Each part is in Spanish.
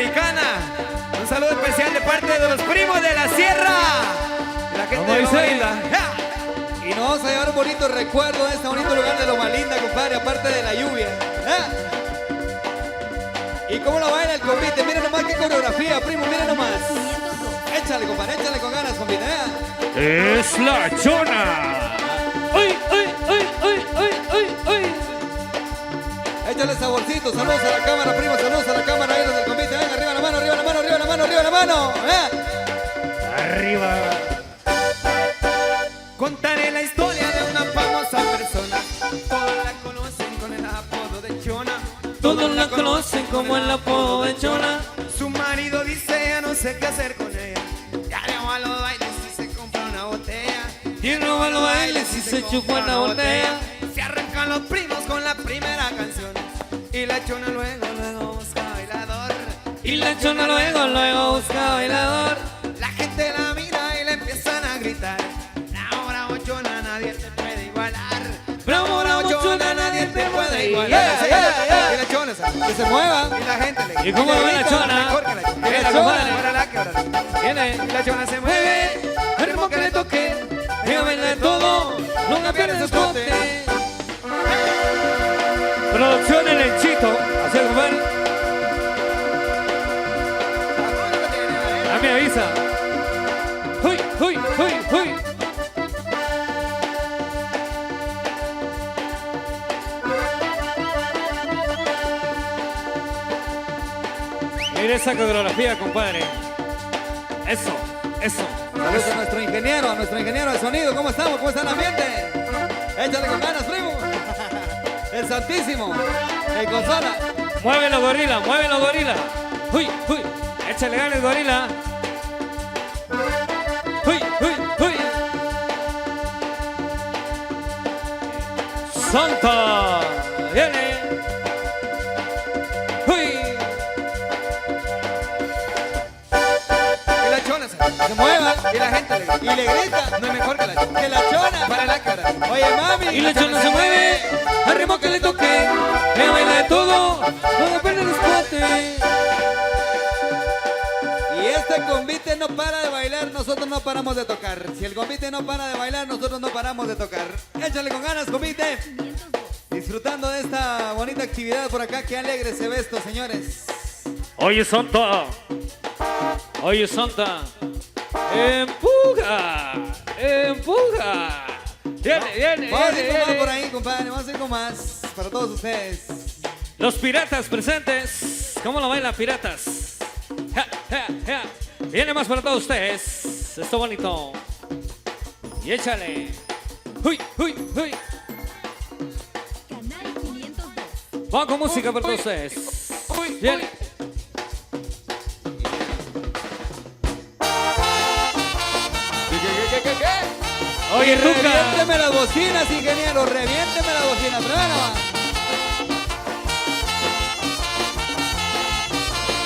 Americana. Un saludo especial de parte de los primos de la sierra. La gente de Loma Linda. Y nos vamos a llevar un bonito recuerdo de este bonito lugar de Loma Linda, compadre, aparte de la lluvia. ¿Y cómo lo baila el convite? Miren nomás qué coreografía, primo, miren nomás. Échale, compadre, échale con ganas, convite. Es la chona. ¡Uy, uy, uy, uy, uy, uy, uy! Échale saborcito, saludos a la cámara, primo, saludos a la cámara, ahí los del convite. Venga, arriba la mano, arriba la mano, arriba la mano, arriba la mano. Arriba. Contaré la historia de una famosa persona. Todos la conocen con el apodo de Chona. Todos la conocen como el apodo de Chona. Su marido dice ya no sé qué hacer con ella. Ya le va a los bailes y se compra una botella. Y no va a los bailes y se chupa una botella. Se arrancan los primos con la primera canción. Y la Chona luego busca bailador. Y la Chona luego busca bailador. La gente la mira y le empiezan a gritar. Bravo, bravo, Chona, nadie te puede igualar. Bravo, bravo, Chona, nadie te puede igualar. Y la Chona, ¿sabes? Que se mueva. Y la gente le ¿Y cómo va la Chona? mejor que la Chona. Mira, La compadre. Chona, la que ahora. Viene. Y la Chona se mueve, al ritmo que le toque. Ella baila de todo, nunca pierde su escote. Producción en el Chito. Así es, compadre. Ya me avisa. ¡Uy, uy, uy, uy! Mira esa coreografía, compadre. Eso, eso. Saludos a nuestro ingeniero de sonido. ¿Cómo estamos? ¿Cómo está el ambiente? Échale con ganas, primo. El Santísimo. El Consola. Muévelo, gorila, muévelo, gorila. Uy, uy, échale ganas, gorila. Uy, uy, uy. Santa, viene. Uy. Y la Chona Se mueva. y la gente le grita. Y le grita. No es mejor que la Chona. Que la Chona. Para la cara. Oye, mami. Y la Chona se mueve al ritmo que le toque. Ella baila de todo, no pierde el escote. Y este convite no para de bailar, nosotros no paramos de tocar. Si el convite no para de bailar, nosotros no paramos de tocar. Échale con ganas, convite. Disfrutando de esta bonita actividad por acá. Qué alegre se ve esto, señores. Oye, Santa. Oye, Santa. Empuja. Empuja. Viene, Vamos a ir con más viene. por ahí, compadre. Vamos a ir con más para todos ustedes. Los piratas presentes. ¿Cómo lo bailan, piratas? Ja, ja, ja. Viene más para todos ustedes. Esto bonito. Y échale. Uy, uy, uy. Canal 502. Vamos con música para todos ustedes. Viene. Oye, Ruca. Reviénteme las bocinas, ingeniero. Reviénteme las bocinas. Prueba nomás.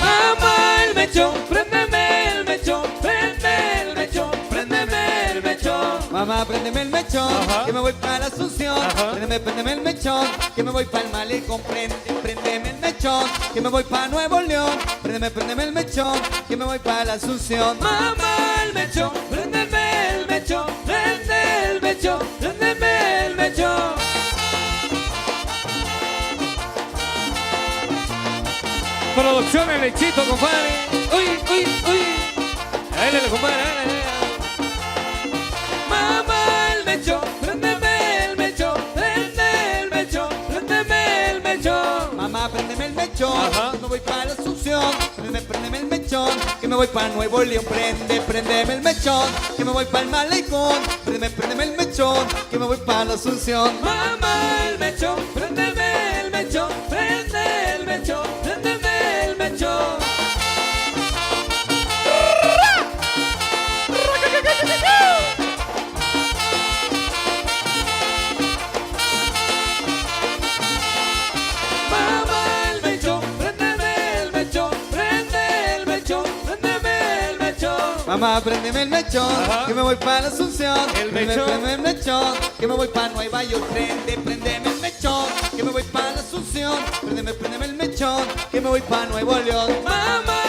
Mamá, el mechón, préndeme el mechón, prende el mechón, préndeme el mechón. Mamá, préndeme el mechón, Ajá. que me voy para la Asunción. Ajá. Préndeme el mechón, que me voy para el Malecón. Préndeme el mechón, que me voy para Nuevo León. Préndeme el mechón, que me voy para la Asunción. Mamá, el mechón, préndeme el mechón, prende el mechón, préndeme el mechón. Producción el lechito, compadre. Uy, uy, uy. Dale, compadre, dale. Mamá, el mechón, préndeme el mechón, prende el mechón, préndeme el mechón. Mamá, préndeme el mechón, Ajá. que me voy para la Asunción. Préndeme el mechón, que me voy para Nuevo León. Préndeme el mechón, que me voy para el Malecón. Préndeme el mechón, que me voy para la Asunción. Mamá, el mechón, préndeme el mechón, prende el mechón, préndeme el mechón. Mamá, el mechón, préndeme el mechón, prende el mechón, préndeme el mechón. Mamá, préndeme el mechón, Ajá. que me voy para la Asunción. El mechón. Préndeme el mechón, que me voy para Nueva York. Préndeme el mechón, que me voy para la Asunción. Préndeme el mechón, que me voy para Nuevo León. Mamá,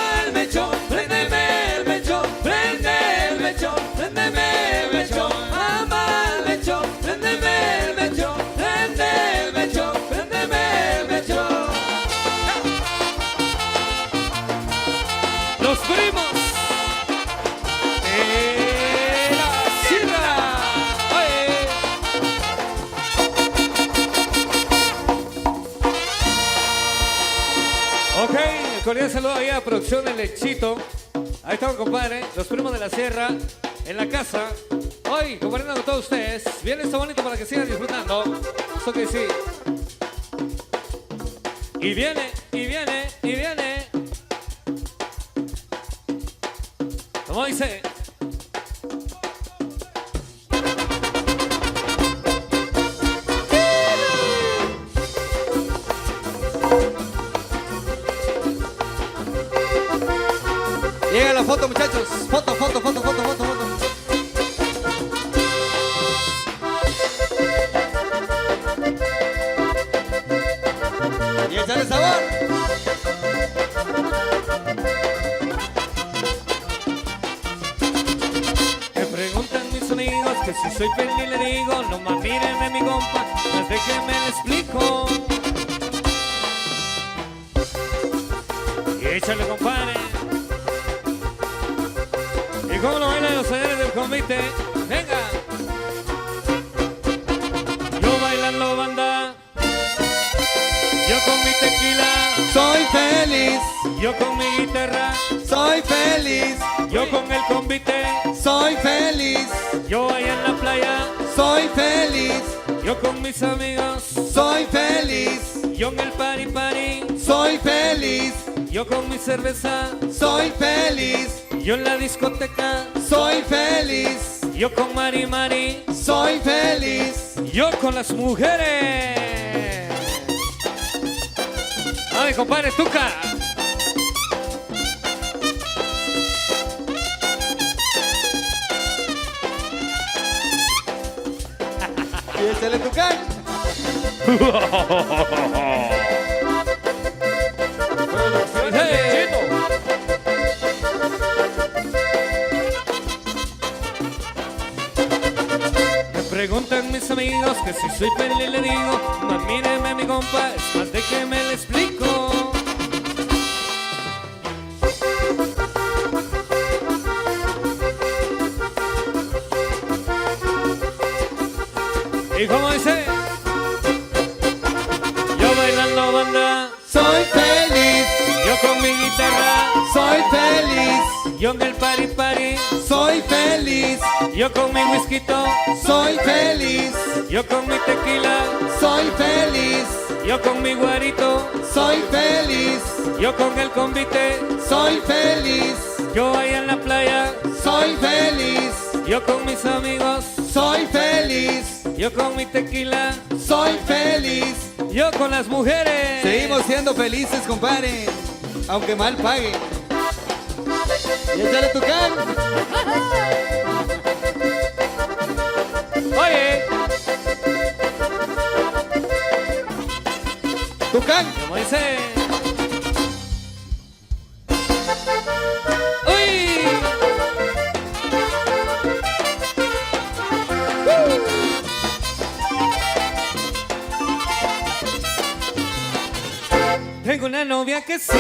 Los primos de la sierra. Oye. Ok, el cordial saludo ahí a producción de Lechito. Ahí estamos, compadre. Los primos de la sierra en la casa. Hoy, compartiendo con todos ustedes. Viene esto bonito para que sigan disfrutando. Eso que sí. Y viene, y viene, y viene. ¿Cómo dice? Llega la foto, muchachos. Foto, foto, foto, foto, foto, foto. Y échale sabor. Me preguntan mis amigos que si soy feliz le digo, no más mírenme mi compa, más déjenme le explico. Y échale, compadre. ¿Y cómo lo bailan los señores del convite? Venga. Yo bailando banda, yo con mi tequila, Soy feliz, yo con mi guitarra, soy feliz, yo con el convite, soy feliz, yo allá en la playa, soy feliz, yo con mis amigos, soy feliz, yo en el party party, soy feliz, yo con mi cerveza, soy feliz, yo en la discoteca, soy feliz, yo con Mari Mari, soy feliz. yo con las mujeres. Ay, compadre, Tuca. Y échale tu can. Hey. Me preguntan mis amigos que si soy feliz le digo, más míreme mi compa, es más de que me le explico. ¿Y cómo dice? Yo bailando banda, Soy feliz, yo con mi guitarra, soy feliz, yo en el party party, soy feliz, yo con mi whisky, soy feliz, yo con mi tequila, soy feliz, yo con mi guarito, soy feliz, yo con el convite, soy feliz, yo allá en la playa, soy feliz, yo con mis amigos, soy feliz, yo con mi tequila, soy feliz. yo con las mujeres. Seguimos siendo felices, compadre, aunque mal pague. Y échale tu can. Oye, Tu can. como dice. ¡Uy! Tengo una novia que sí,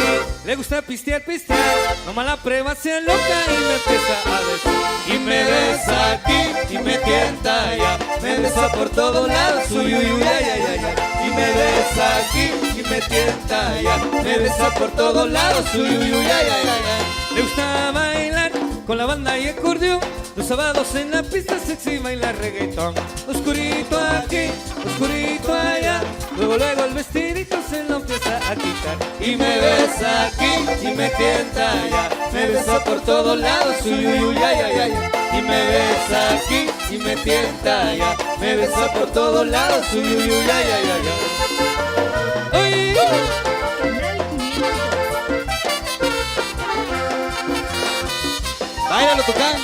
le gusta pistear, pistear. Nomás la prueba se loca y me empieza a decir. Y me besa aquí y me tienta allá, me besa por todos lados, uy, uy, uy, ay, ay, ay, ay. Y me besa aquí y me tienta allá, me besa por todos lados, uy, uy, uy, ay, ay, ay, ay. Le gusta bailar con la banda y acordeón. Los sábados en la pista sexy baila reggaetón. Oscurito aquí, oscurito allá. Luego, luego el vestidito se lo empieza a quitar. Y me besa aquí y me tienta allá, me besa por todos lados, uy, uy, uy, ay, ay, ay. Y me besa aquí y me tienta allá, me besa por todos lados, uy, uy, uy, ay, ay, ay, ay. ¡Uy! Báilalo, Tucán.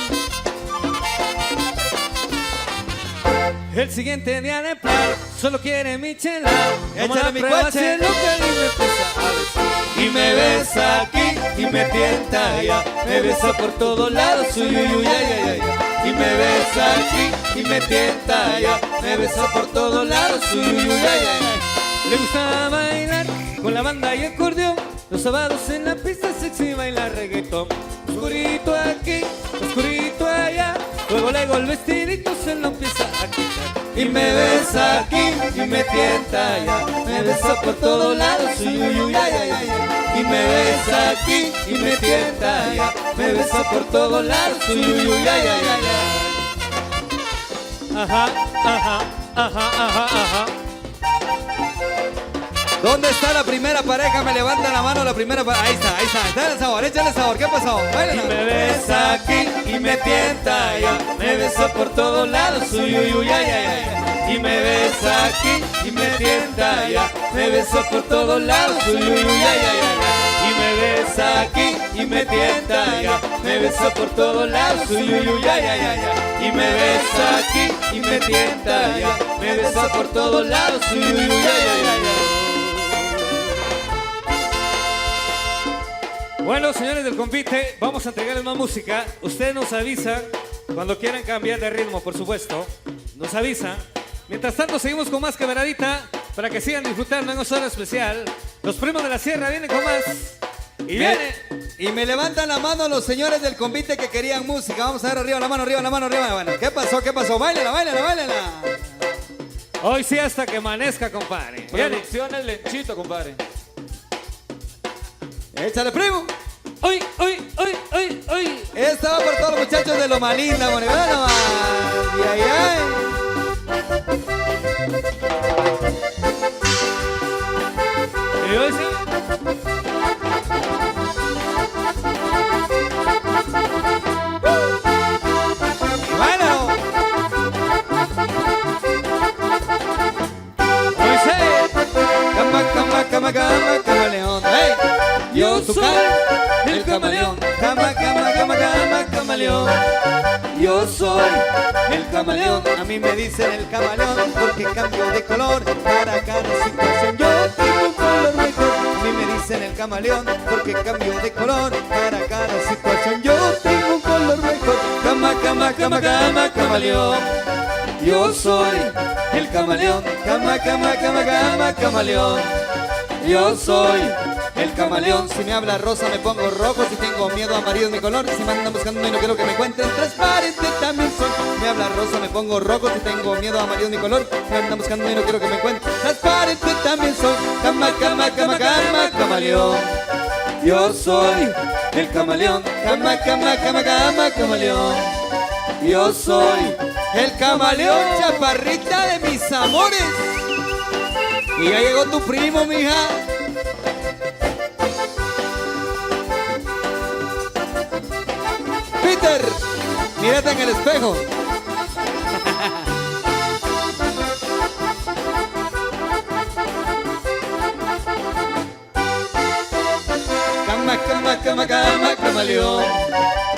El siguiente día de plan solo quiere mi chela. Como Échale la mi prueba coche. se loca y me empieza a decir. Y me besa aquí y me tienta allá, me besa por todos lados, uy, uy, uy, ay, ay, ay. Y me besa aquí y me tienta allá, me besa por todos lados, uy, uy, uy, ay, ay, ay. Le gusta bailar con la banda y acordeón. Los sábados en la pista sexy baila reggaetón. Oscurito aquí, oscurito allá. Luego el vestidito se lo empieza a quitar. Y me besa aquí y me tienta allá. Me besa por todos lados, uy, uy, uy, ay, ay, ay, ay. Y me besa aquí y me tienta allá. Me besa por todos lados, uy, uy, uy, ay, ay, ay, ay. Ajá, ajá, ajá, ajá, ajá. ¿Dónde está la primera pareja? Me levanta la mano la primera pareja. Ahí está, ahí está. Dale sabor, échale sabor. ¿Qué pasó? Báilala. Y me besa aquí y me tienta allá. Me besa por todos lados, uy, uy, uy, ay, ay, ay. Y me besa aquí y me tienta allá. Me besa por todos lados, uy, uy, uy, ay, ay, ay. Y me besa aquí y me tienta allá. Me besa por todos lados, uy, uy, uy, ay, ay, ay. Y me besa aquí y me tienta allá. Me besa por todos lados, uy, uy, uy, ay, ay, ay. Bueno, señores del convite, vamos a entregarles más música. Ustedes nos avisan cuando quieran cambiar de ritmo, por supuesto. Nos avisan. Mientras tanto, seguimos con más quebradita para que sigan disfrutando en una hora especial. Los primos de la sierra vienen con más. Y viene. Y me levantan la mano los señores del convite que querían música. Vamos a ver arriba, la mano arriba, la mano arriba. Bueno, ¿qué pasó? ¿Qué pasó? Báilala, báilala, báilala. Hoy sí hasta que amanezca, compadre. Viene. Producción El Lenchito, compadre. Échale, primo. ¡Uy, uy, uy, uy, uy! Esta va por todos los muchachos de Loma Linda, bueno, vean nomás. Ay, ay, ay. Y hoy sí. Bueno. Hoy sí. Cama, cama, cama, cama, camaleón. ¡Hey! Yo soy el camaleón. Cama, cama, cama, cama, camaleón. Yo soy el camaleón. A mí me dicen el camaleón porque cambio de color para cada situación. Yo tengo un color mejor. A mí me dicen el camaleón porque cambio de color para cada situación. Yo tengo un color mejor. Cama, cama, cama, cama, camaleón. Yo soy el camaleón. Cama, cama, cama, cama, camaleón. Yo soy el camaleón. Si me habla rosa me pongo rojo. Si tengo miedo amarillo es mi color. Si me andan buscando y no quiero que me encuentren, transparente también soy. Si me habla rosa me pongo rojo. Si tengo miedo amarillo es mi color. Si me andan buscando y no quiero que me encuentren, transparente también soy. Cama, cama, cama, cama, camaleón. Yo soy el camaleón. Cama, cama, cama, cama, camaleón. Yo soy el camaleón, chaparrita de mis amores. Y ya llegó tu primo, mija. Peter, mírate en el espejo. Cama, cama, cama, cama, camaleón.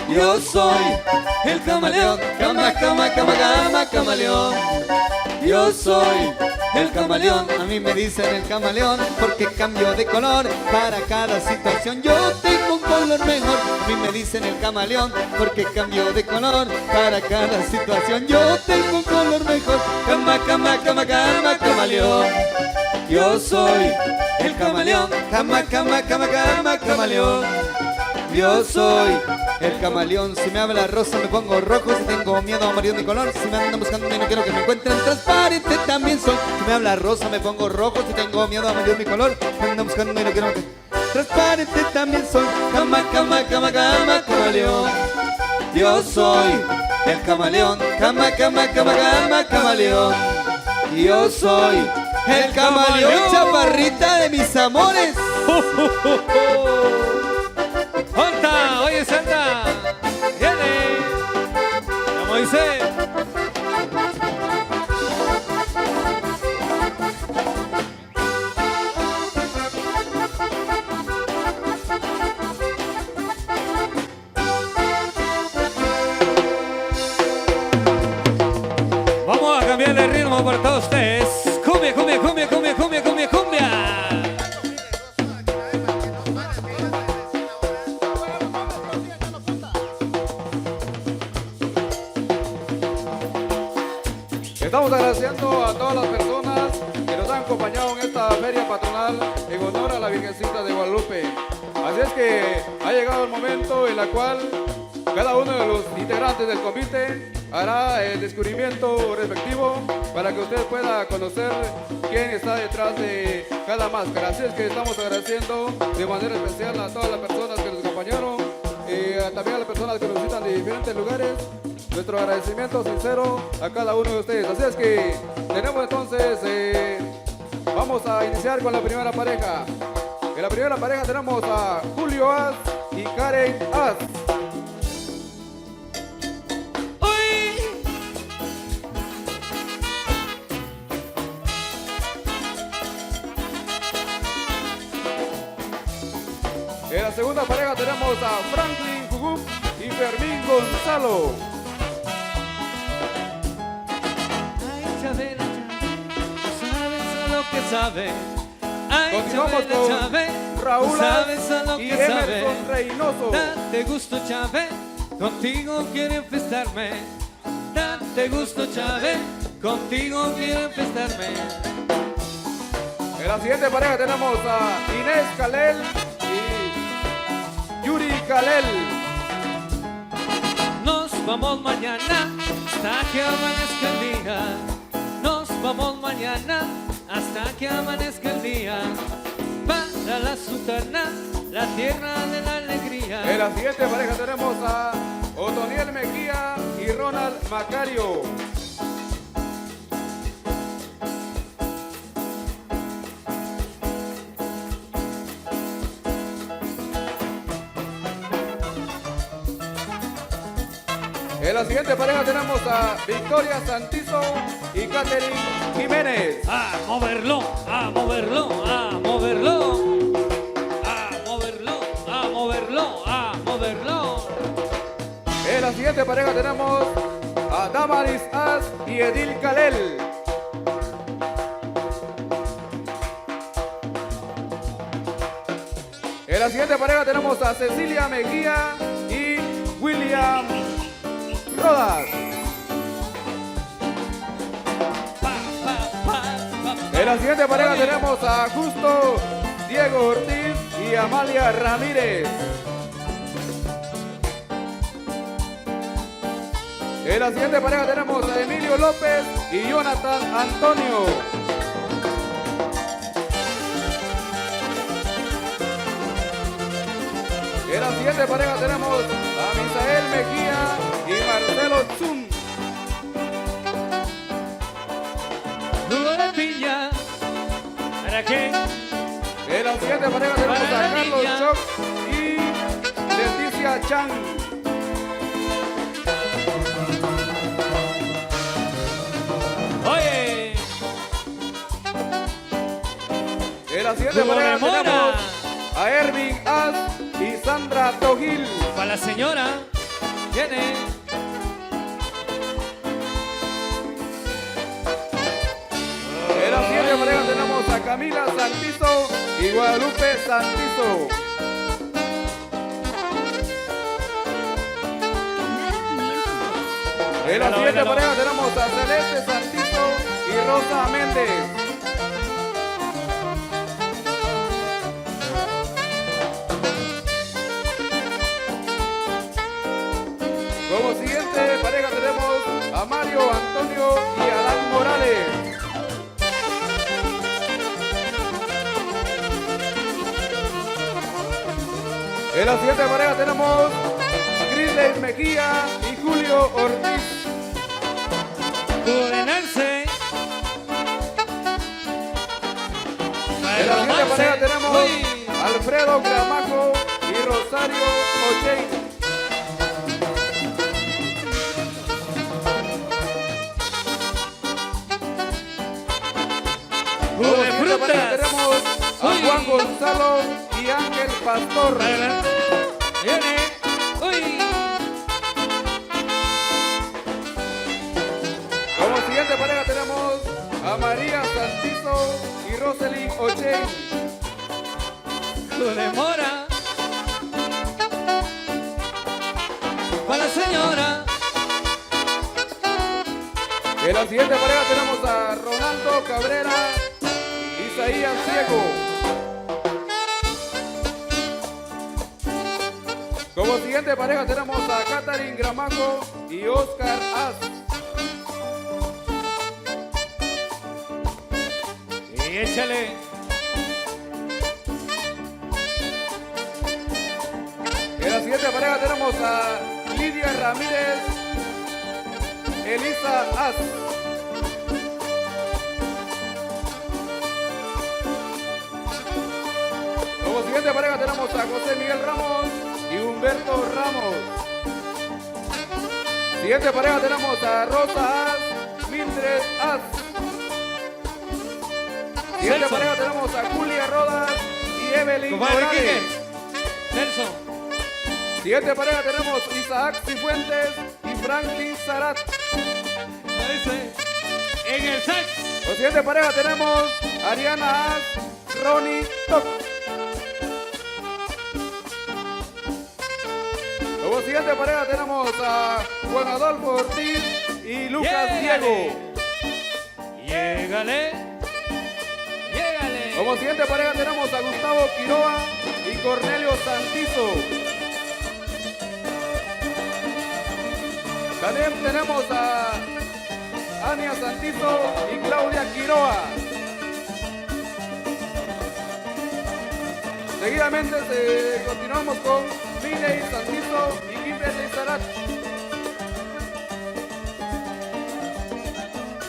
Yo soy el camaleón. Cama, cama, cama, cama, camaleón. Yo soy el camaleón. A mí me dicen el camaleón porque cambio de color para cada situación. Yo tengo un color mejor. A mí me dicen el camaleón porque cambio de color para cada situación. Yo tengo un color mejor. Cama, cama, cama, cama, camaleón. Yo soy el camaleón. Cama, cama, cama, cama, camaleón. Yo soy el camaleón. Si me habla rosa me pongo rojo. Si tengo miedo amarillo mi color. Si me andan buscando y no quiero que me encuentren, transparente también soy. Si me habla rosa me pongo rojo. Si tengo miedo amarillo mi color. Si me andan buscando y no quiero que... transparente también soy. Cama, cama, cama, cama, camaleón. Yo soy el camaleón. Cama, cama, cama, cama, camaleón. Yo soy el camaleón, chaparrita de mis amores. ¡Honta! ¡Oye, Santa! ¡Viene! ¡A Moisés! Vamos a cambiar de ritmo para todos ustedes. Cumbia, cumbia, cumbia, cumbia, cumbia, cumbia, cumbia. Estamos agradeciendo a todas las personas que nos han acompañado en esta feria patronal en honor a la Virgencita de Guadalupe. Así es que ha llegado el momento en el cual cada uno de los integrantes del convite hará el descubrimiento respectivo para que usted pueda conocer quién está detrás de cada máscara. Así es que estamos agradeciendo de manera especial a todas las personas que nos acompañaron, también a las personas que nos visitan de diferentes lugares. Nuestro agradecimiento sincero a cada uno de ustedes. Así es que tenemos entonces, vamos a iniciar con la primera pareja. En la primera pareja tenemos a Julio As y Karen As. En la segunda pareja tenemos a Franklin Jugup y Fermín Gonzalo. Ay, Chabela, Chabela, sabes a lo que sabe. Ay, Continuamos Chabela, con Chabela, Raúl sabes a lo y que sabe. Emerson Reynoso. Date gusto, Chávez, contigo quiero enfestarme. Date gusto, Chávez, contigo quiero enfestarme. En la siguiente pareja tenemos a Inés Calel y Yuri Calel. Nos vamos mañana hasta que amanezca el día. Nos vamos mañana hasta que amanezca el día. Para la Sultana, la tierra de la alegría. En la siguiente pareja tenemos a Otoniel Mejía y Ronald Macario. En la siguiente pareja tenemos a Victoria Santizo y Catherine Jiménez. A moverlo, a moverlo, a moverlo. A moverlo, a moverlo, a moverlo. En la siguiente pareja tenemos a Damaris As y Edil Calel. En la siguiente pareja tenemos a Cecilia Mejía y William Rodas. En la siguiente pareja tenemos a Justo Diego Ortiz y Amalia Ramírez. En la siguiente pareja tenemos a Emilio López y Jonathan Antonio. En la siguiente pareja tenemos a Misael Mejía y Marcelo Zun. Jugo de piña. ¿Para qué? En la siguiente pareja tenemos a Para la Carlos niña. Choc y Leticia Chan. Oye, En la siguiente Jugo de pareja mora. tenemos a Ervin As y Sandra Togil. para la señora. Viene. En la siguiente pareja tenemos a Camila Santizo y Guadalupe Santizo. En la siguiente pareja tenemos a Celeste Santizo y Rosa Méndez. Como siguiente pareja tenemos a Mario Antonio y Adán Morales. En la siguiente pareja tenemos a Grisley Mejía y Julio Ortiz. Coordinarse. En la siguiente pareja tenemos Uy. a Alfredo Gramajo y Rosario Ochein. Jugo Como de siguiente pareja frutas. tenemos a Uy. Juan Gonzalo y Ángel Pastor. Viene. Uy. Como siguiente pareja tenemos a María Santizo y Roselyn Ochein. Jugo de mora. Para la señora. En la siguiente pareja tenemos a Ronaldo Cabrera Isaías Ciego. Como siguiente pareja tenemos a Catherine Gramajo y Oscar Az. Y échale. En la siguiente pareja tenemos a Lidia Ramírez, Elisa Az. Como siguiente pareja tenemos a José Miguel Ramos y Humberto Ramos. Siguiente pareja tenemos a Rosa Az, Mildred Az. Siguiente Celso. pareja tenemos a Julia Rodas y Evelyn Compadre Morales. Quique. Celso. Siguiente pareja tenemos Isaac Cifuentes y Franklin Zarat. Ese. En el sax. La siguiente pareja tenemos Ariana Az, Ronnie Toc. Como siguiente pareja tenemos a Juan Adolfo Ortiz y Lucas Diego. Llégale. Llégale. Como siguiente pareja tenemos a Gustavo Quiroa y Cornelio Santizo. También tenemos a Ania Santizo y Claudia Quiroa. Seguidamente continuamos con Miley Santizo y Kimberly Zarat.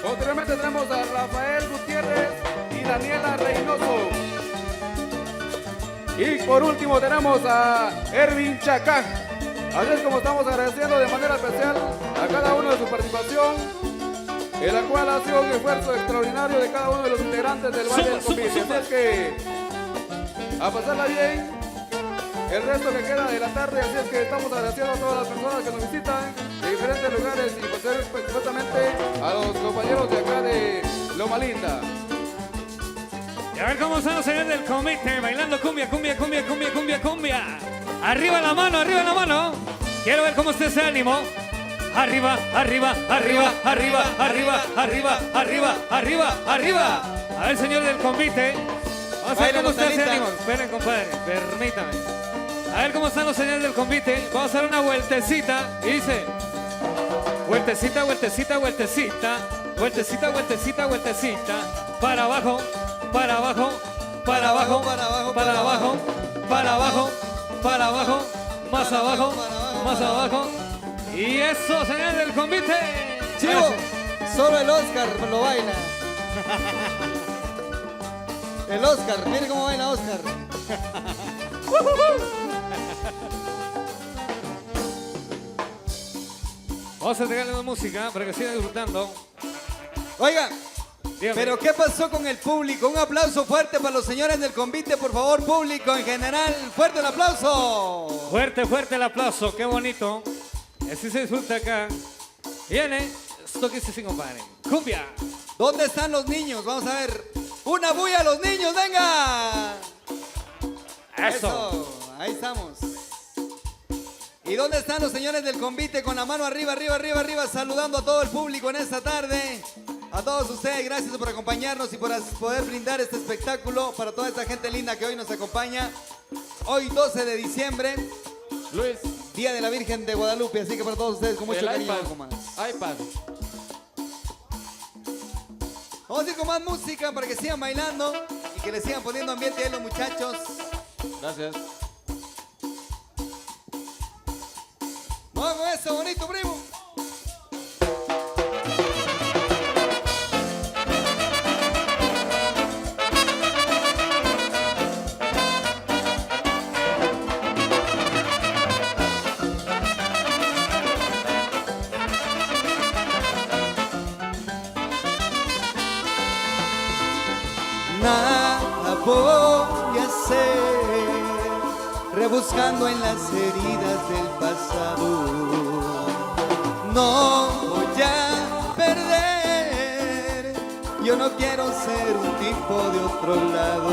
Posteriormente tenemos a Rafael Gutiérrez y Daniela Reynoso. Y por último tenemos a Erwin Chacán. Así es como estamos agradeciendo de manera especial a cada uno de su participación, en la cual ha sido un esfuerzo extraordinario de cada uno de los integrantes del baile del convite. Así es que a pasarla bien el resto que queda de la tarde. Así es que estamos agradeciendo a todas las personas que nos visitan de diferentes lugares y pues supuestamente a los compañeros de acá de Loma Linda. Y a ver cómo están los señores del comité bailando cumbia, cumbia, cumbia, cumbia, cumbia, cumbia. Arriba la mano, arriba la mano. Quiero ver cómo está ese ánimo. Arriba, arriba, arriba, arriba, arriba, arriba, arriba, arriba, arriba. A ver, señor del convite. Vamos a ver Baila, cómo está ese Gonzalita. ánimo. Esperen, compadre, permítame. A ver cómo están los señores del convite. Vamos a hacer una vueltecita. Y dice: vueltecita, vueltecita, vueltecita. Vueltecita, vueltecita, vueltecita. Para abajo, para abajo, para abajo, para abajo, para abajo, para abajo, para abajo, más abajo, más abajo. Y eso, señores del convite. Chivo, solo el Oscar lo baila. El Oscar, mire cómo baila Oscar. Vamos a entregarle la música para que siga disfrutando. Oiga, Dígame. pero ¿qué pasó con el público? Un aplauso fuerte para los señores del convite, por favor, público en general. Fuerte el aplauso. Fuerte, fuerte el aplauso, qué bonito. Así se disfruta acá. Viene, esto que se sin compadre. Cumbia. ¿Dónde están los niños? Vamos a ver. Una bulla a los niños, venga. Eso. Ahí estamos. ¿Y dónde están los señores del convite con la mano arriba, arriba, arriba, arriba, saludando a todo el público en esta tarde? A todos ustedes, gracias por acompañarnos y por poder brindar este espectáculo para toda esta gente linda que hoy nos acompaña. Hoy 12 de diciembre, Luis, Día de la Virgen de Guadalupe, así que para todos ustedes con mucho el cariño. iPad. algo más. iPad. Vamos a ir con más música para que sigan bailando y que le sigan poniendo ambiente a los muchachos. Gracias. Vamos con eso, bonito, primo. Nada voy a hacer, rebuscando en las heridas del pasado. No voy a perder, yo no quiero ser un tipo de otro lado.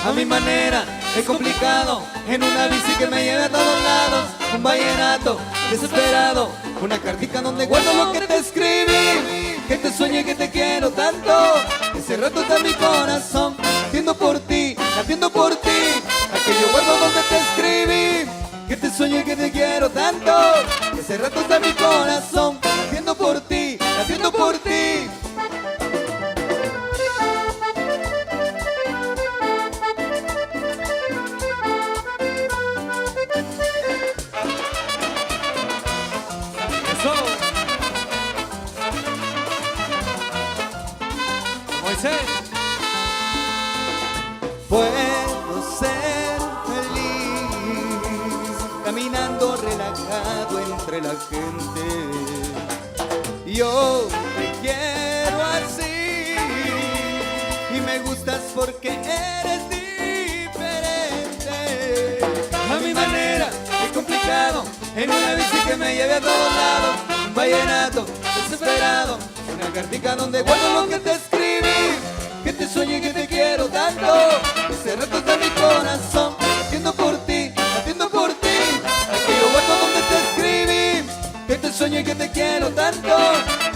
A mi manera es complicado, en una bici que me lleve a todos lados. Un vallenato desesperado, una cartica donde guardo lo que te escribí. que te sueño y que te quiero tanto. Ese rato está mi corazón, latiendo por ti, latiendo por ti. Aquello guardo donde te escribí, que te sueño y que te quiero tanto. Ese rato está mi corazón, latiendo por ti, latiendo por ti. Eso. Moisés. Puedo ser feliz caminando relajado entre la gente. Yo te quiero así y me gustas porque eres diferente. A mi manera, es complicado, en una bici que me lleve a todos lados. Un vallenato desesperado, una cartica donde guardo lo que te escribí. Que te sueño y que te quiero tanto. Ese rato está mi corazón, latiendo por ti, latiendo por ti. Aquello guardo donde te escribí. Que te sueño y que te quiero tanto.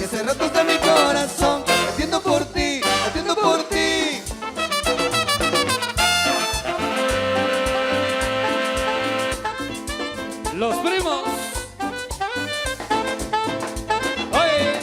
Ese rato está mi corazón, latiendo por ti, latiendo por ti. Los primos. Oye.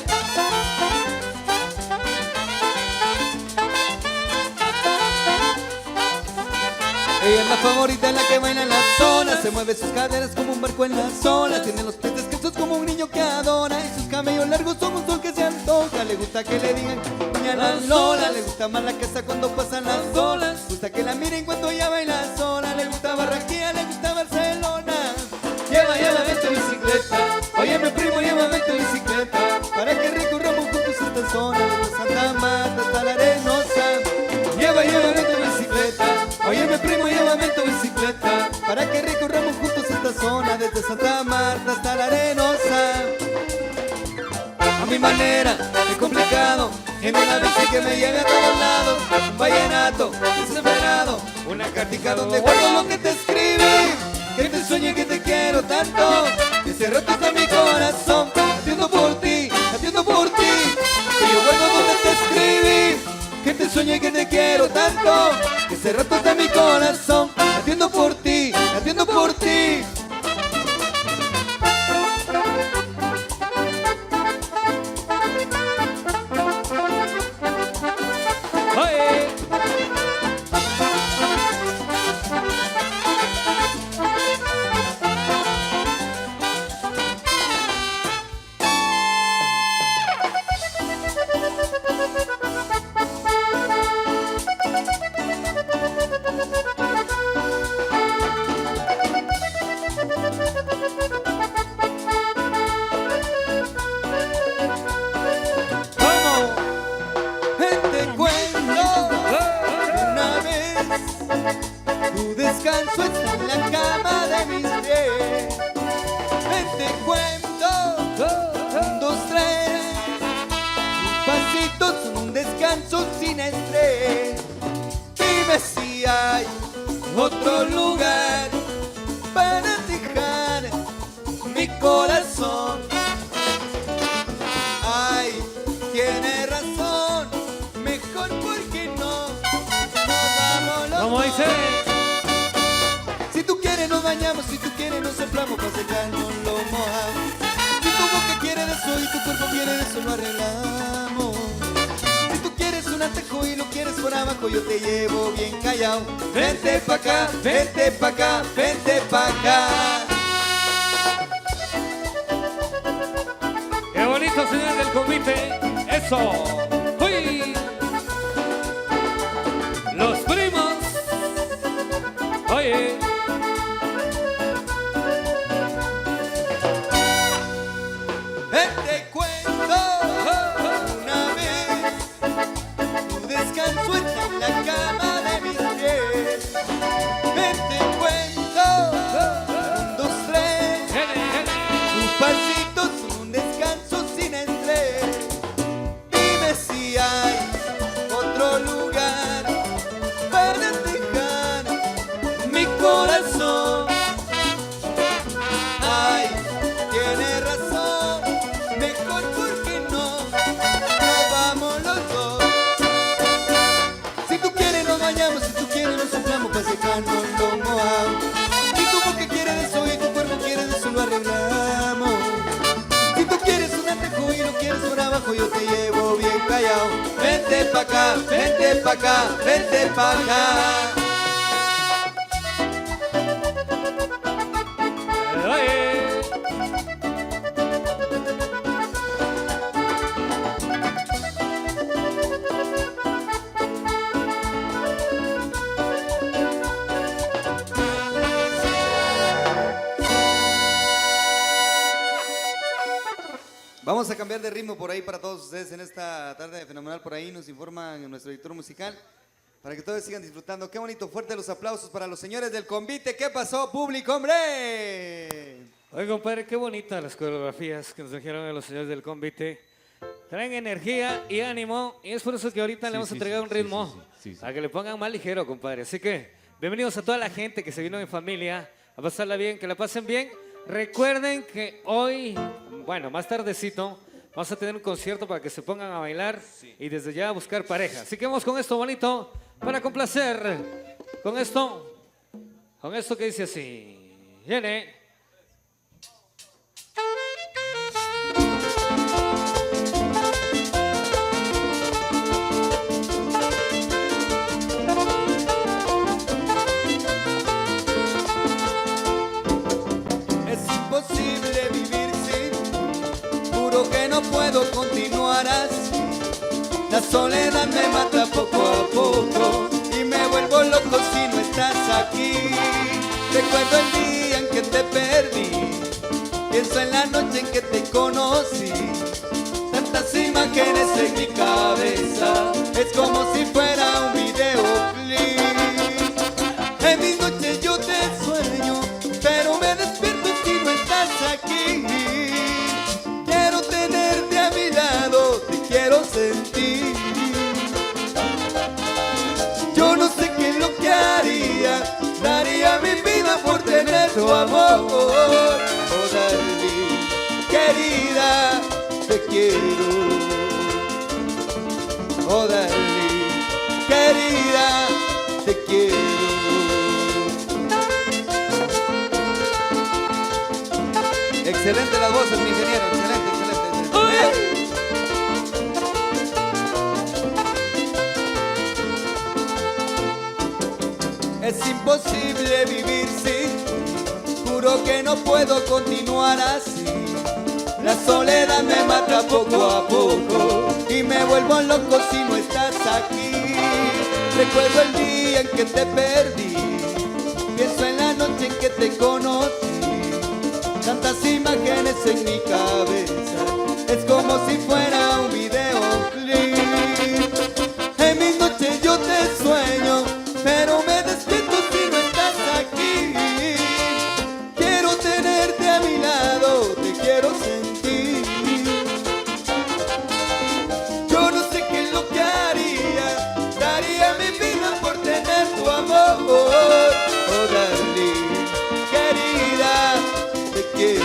Ella es la favorita en la que baila en la zona. Se mueve sus caderas como un barco en las olas. Tiene los pies descalzos como un niño que adora. Y sus cabellos largos son un sol que se antoja. Le gusta que le digan mañana Lola. Le gusta más la casa cuando pasan las olas. Le gusta que la miren cuando ella baila sola. Le gusta Barranquilla, le gusta Barcelona. Llévame tu bicicleta. Óyeme primo, llévame tu bicicleta. Para que recorramos juntos esta zona. Desde Santa Marta hasta la Arenosa. Llévame tu bicicleta. Óyeme primo, llévame tu bicicleta. Para que recorramos juntos esta zona. Desde Santa Marta hasta la Arenosa. A mi manera, es complicado, en una bici que me lleve a todos lados. Un vallenato desesperado, una cartica donde guardo lo que te escribí. Que te sueño y que te quiero tanto. Ese rato está mi corazón, latiendo por ti, latiendo por ti. Que yo guardo donde te escribí. Que te sueño y que te quiero tanto. Ese rato está mi corazón, latiendo por ti, latiendo por ti. Oye. ¿Cómo? Te cuento una vez, tu descanso está en la cama de mis pies. Te cuento, un, dos, tres, un pasito son un descanso sin estrés. Dime si hay otro lugar para dejar mi corazón. Ay, tiene razón, mejor porque no nos damos los Como dos. dice. Si tú quieres nos bañamos, si tú quieres nos soplamos, para secarnos lo mojamos. Si tu boca quiere de eso y tu cuerpo quiere de eso, lo arreglamos. Si tú quieres un antejo y lo quieres por abajo, yo te llevo bien callado. Vente pa' acá, vente pa' acá, vente pa' acá. Qué bonito, señor del convite. Eso. ¡Uy! Los primos. Oye. Te cuento una vez, tu descanso está en la cama de mis pies. Te cuento, un, dos, tres, tus pasitos son un descanso sin estrés. Dime no lo mojamos. Si tu boca quiere de eso y tu cuerpo quiere de eso, lo arreglamos. Si tú quieres un antejo y lo quieres por abajo, yo te llevo bien callado. Vente pa' acá, vente pa' acá, vente pa' acá. Vamos a cambiar de ritmo por ahí para todos ustedes en esta tarde fenomenal. Por ahí nos informan nuestro editor musical para que todos sigan disfrutando. Qué bonito, fuerte los aplausos para los señores del convite. ¿Qué pasó, público, hombre? Oye, compadre, qué bonitas las coreografías que nos trajeron los señores del convite. Traen energía y ánimo y es por eso que ahorita le vamos a entregar un ritmo a que le pongan más ligero, compadre. Así que bienvenidos a toda la gente que se vino en familia a pasarla bien, que la pasen bien. Recuerden que hoy, bueno, más tardecito, vamos a tener un concierto para que se pongan a bailar y desde ya a buscar pareja. Así que vamos con esto bonito para complacer. Con esto que dice así. Viene. Imposible vivir sin, juro que no puedo continuar así. La soledad me mata poco a poco y me vuelvo loco si no estás aquí. Recuerdo el día en que te perdí, pienso en la noche en que te conocí. Tantas imágenes en mi cabeza, es como si fuera un videoclip. En mis noches yo te sueño, pero me despierto si no estás aquí. Quiero tenerte a mi lado, te quiero sentir. Yo no sé qué es lo que haría, daría mi vida por tener tu amor. Oh, darling, querida, te quiero. Oh, darling, querida, te quiero. Excelente las voces, mi ingeniero, excelente, excelente. Es imposible vivir sin, juro que no puedo continuar así. La soledad me mata poco a poco y me vuelvo loco si no estás aquí. Recuerdo el día en que te perdí, pienso en la noche en que te conocí. Tantas imágenes en mi cabeza, es como si fuera un videoclip. En mis noches yo te sueño, pero me despierto si no estás aquí. Quiero tenerte a mi lado, te quiero sentir. Yo no sé qué es lo que haría, daría mi vida por tener tu amor. Oh, darling, querida, te quiero.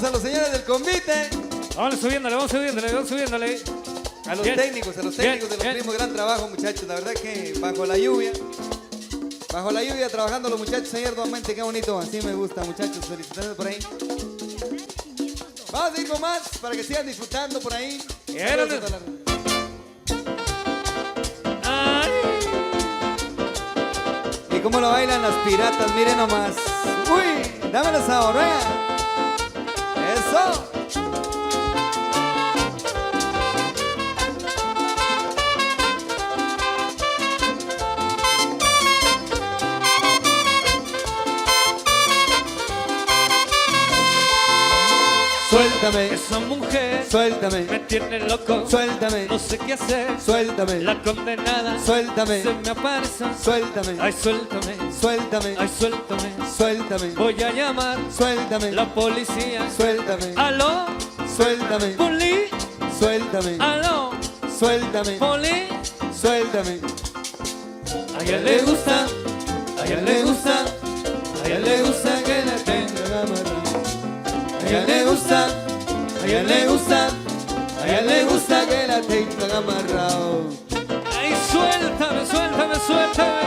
Saludos a los señores del convite. Vamos subiéndole, vamos subiéndole, vamos subiéndole. A los Bien. técnicos de los Bien, bien. primos, gran trabajo, muchachos. La verdad que bajo la lluvia trabajando los muchachos ayer nuevamente, qué bonito. Así me gusta, muchachos. Felicitaciones por ahí. Vamos a ir con más para que sigan disfrutando por ahí. Érale. Saludos a toda Ay. Y cómo lo bailan las piratas, miren nomás. Uy, dámelo sabor, venga. Eso. Suéltame, Esa mujer suéltame, me tiene loco. suéltame, No sé qué hacer. suéltame, La condenada suéltame, se me aparece. suéltame, Ay, suéltame. suéltame, Ay, suéltame. suéltame, Voy a llamar suéltame, la policía. suéltame, Aló, suéltame, poli. suéltame, Aló, suéltame, poli. suéltame. A ella le gusta. A ella le gusta, a ella le gusta que la tengan amarrada. A ella le gusta, a ella le gusta, a ella le gusta que la tengan amarrado. Ay, suéltame, suéltame, suéltame.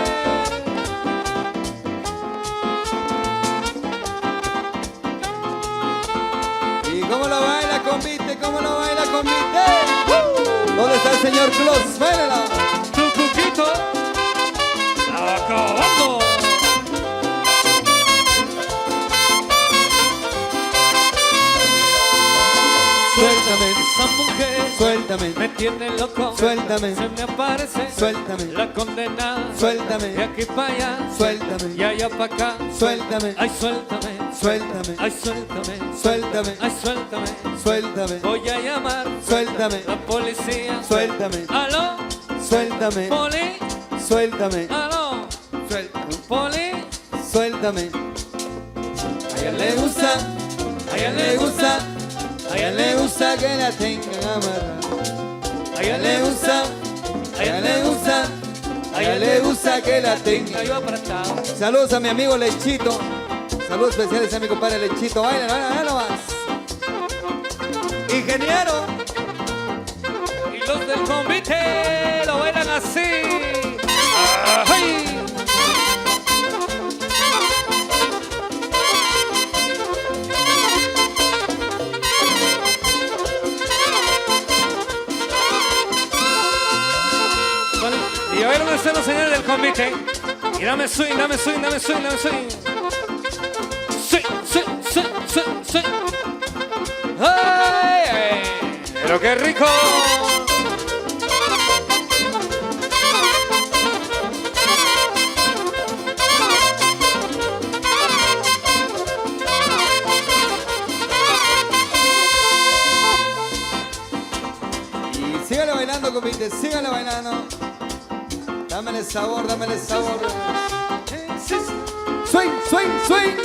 ¿Y cómo lo baila convite? ¿Cómo lo baila convite? ¿Dónde está el señor Claus? ¡Báilala! Tu cuquito. Acabando. Suéltame, Esa mujer suéltame, me tiene loco. suéltame, Se me aparece. suéltame, La condenada. suéltame, De aquí para allá. suéltame, Y allá para acá. suéltame, Ay, suéltame. suéltame, Ay, suéltame. suéltame, Ay, suéltame. suéltame, Voy a llamar suéltame, la policía. suéltame, Aló, suéltame, poli. suéltame, Aló, suéltame, poli. suéltame. A ella le gusta, a ella le gusta, a ella le gusta que la tengan amarrada. A ella le gusta, a ella le gusta, a ella le gusta que la tengan. Yo apretado. Saludos a mi amigo Lechito. Saludos especiales a mi compadre Lechito. Bailen, bailen, nomás. Ingeniero. Y los del convite lo bailan así. ¡Ay! Bueno, y a ver dónde están los señores del convite. Y dame swing, dame swing, dame swing, dame swing. Swing, swing, swing, swing, swing. ¡Ay, ay! ¡Pero qué rico! Y sígale bailando, compite. Sígale bailando. Dámele sabor, dámele sabor. Swing, swing, swing.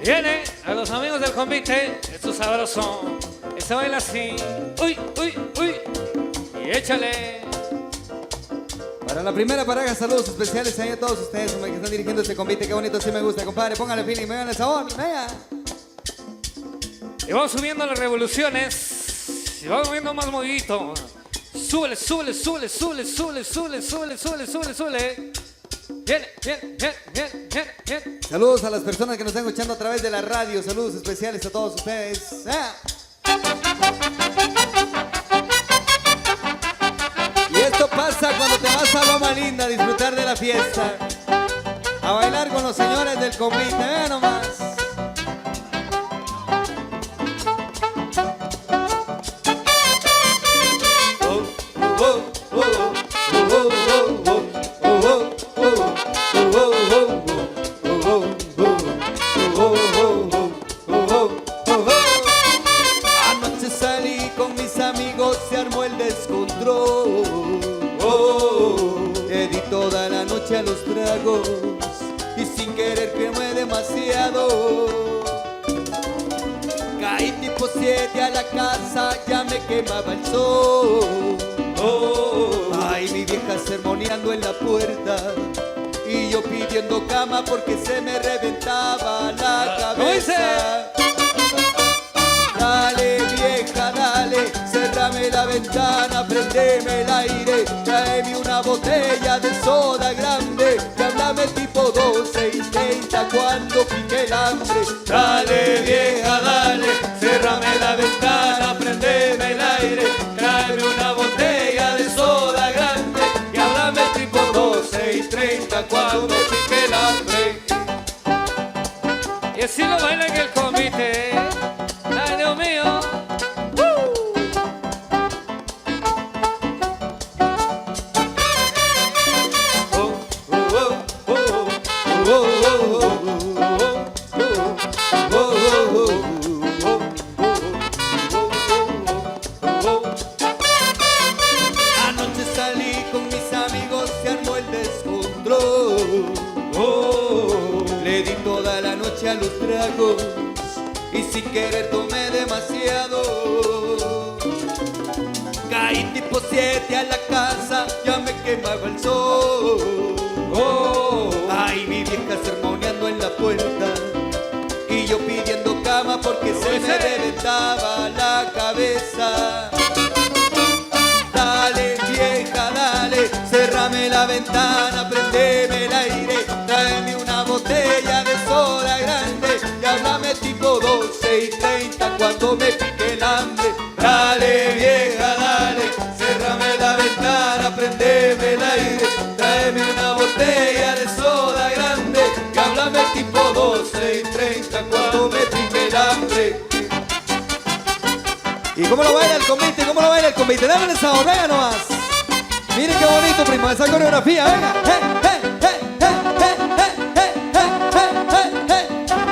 Viene a los amigos del convite, esto es sabroso. Se baila así. Uy, uy, uy. Y échale. Para la primera pareja, saludos especiales ahí a todos ustedes que están dirigiendo este convite. Qué bonito, sí me gusta, compadre. Póngale feeling, vengan el sabor. Venga. Y vamos subiendo las revoluciones. Y vamos viendo más movidito. Súbele, súbele, súbele, súbele, súbele, súbele, súbele, súbele, súbele, súbele. Bien, bien, bien, bien, bien, bien. Saludos a las personas que nos están escuchando a través de la radio. Saludos especiales a todos ustedes. Y esto pasa cuando te vas a Loma Linda a disfrutar de la fiesta. A bailar con los señores del convite. Vean nomás. Anoche salí con mis amigos, se armó el descontrol. tragos y sin querer quemé demasiado. Caí tipo 7 a la casa, ya me quemaba el sol. Ay, mi vieja sermoneando en la puerta y yo pidiendo cama porque se me reventaba la cabeza. Dale vieja, dale, cerrame la ventana, prendeme el aire, tráeme una botella de soda grande, y háblame tipo 12 y 30 cuando pique el hambre. Dale vieja, dale, cerrame la ventana, prendeme el aire, tráeme una botella de soda grande, y háblame tipo 12 y 30 cuando pique el hambre. Y así lo baila en el convite. Ay, Dios mío. Anoche salí con mis amigos, se armó el descontrol. Le di toda la noche a los tragos y sin querer tomé demasiado. Caí tipo 7 a la casa, ya me quemaba el sol. Ay, mi vieja sermoneando en la puerta y yo pidiendo cama porque se me reventaba la cabeza. Dale vieja, dale, cerrame la ventana, prendeme el aire, tráeme una botella de soda grande y háblame tipo 12 y 30 cuando me pique el hambre. Dale vieja, dale, cerrame la ventana, prendeme el aire, tráeme una botella de soda grande y háblame tipo 12 y 30 cuando me pique el hambre. ¿Y cómo lo baila el convite? ¿Cómo lo baila el convite? Dame esa venga nomás. Miren qué bonito, primo, esa coreografía, venga.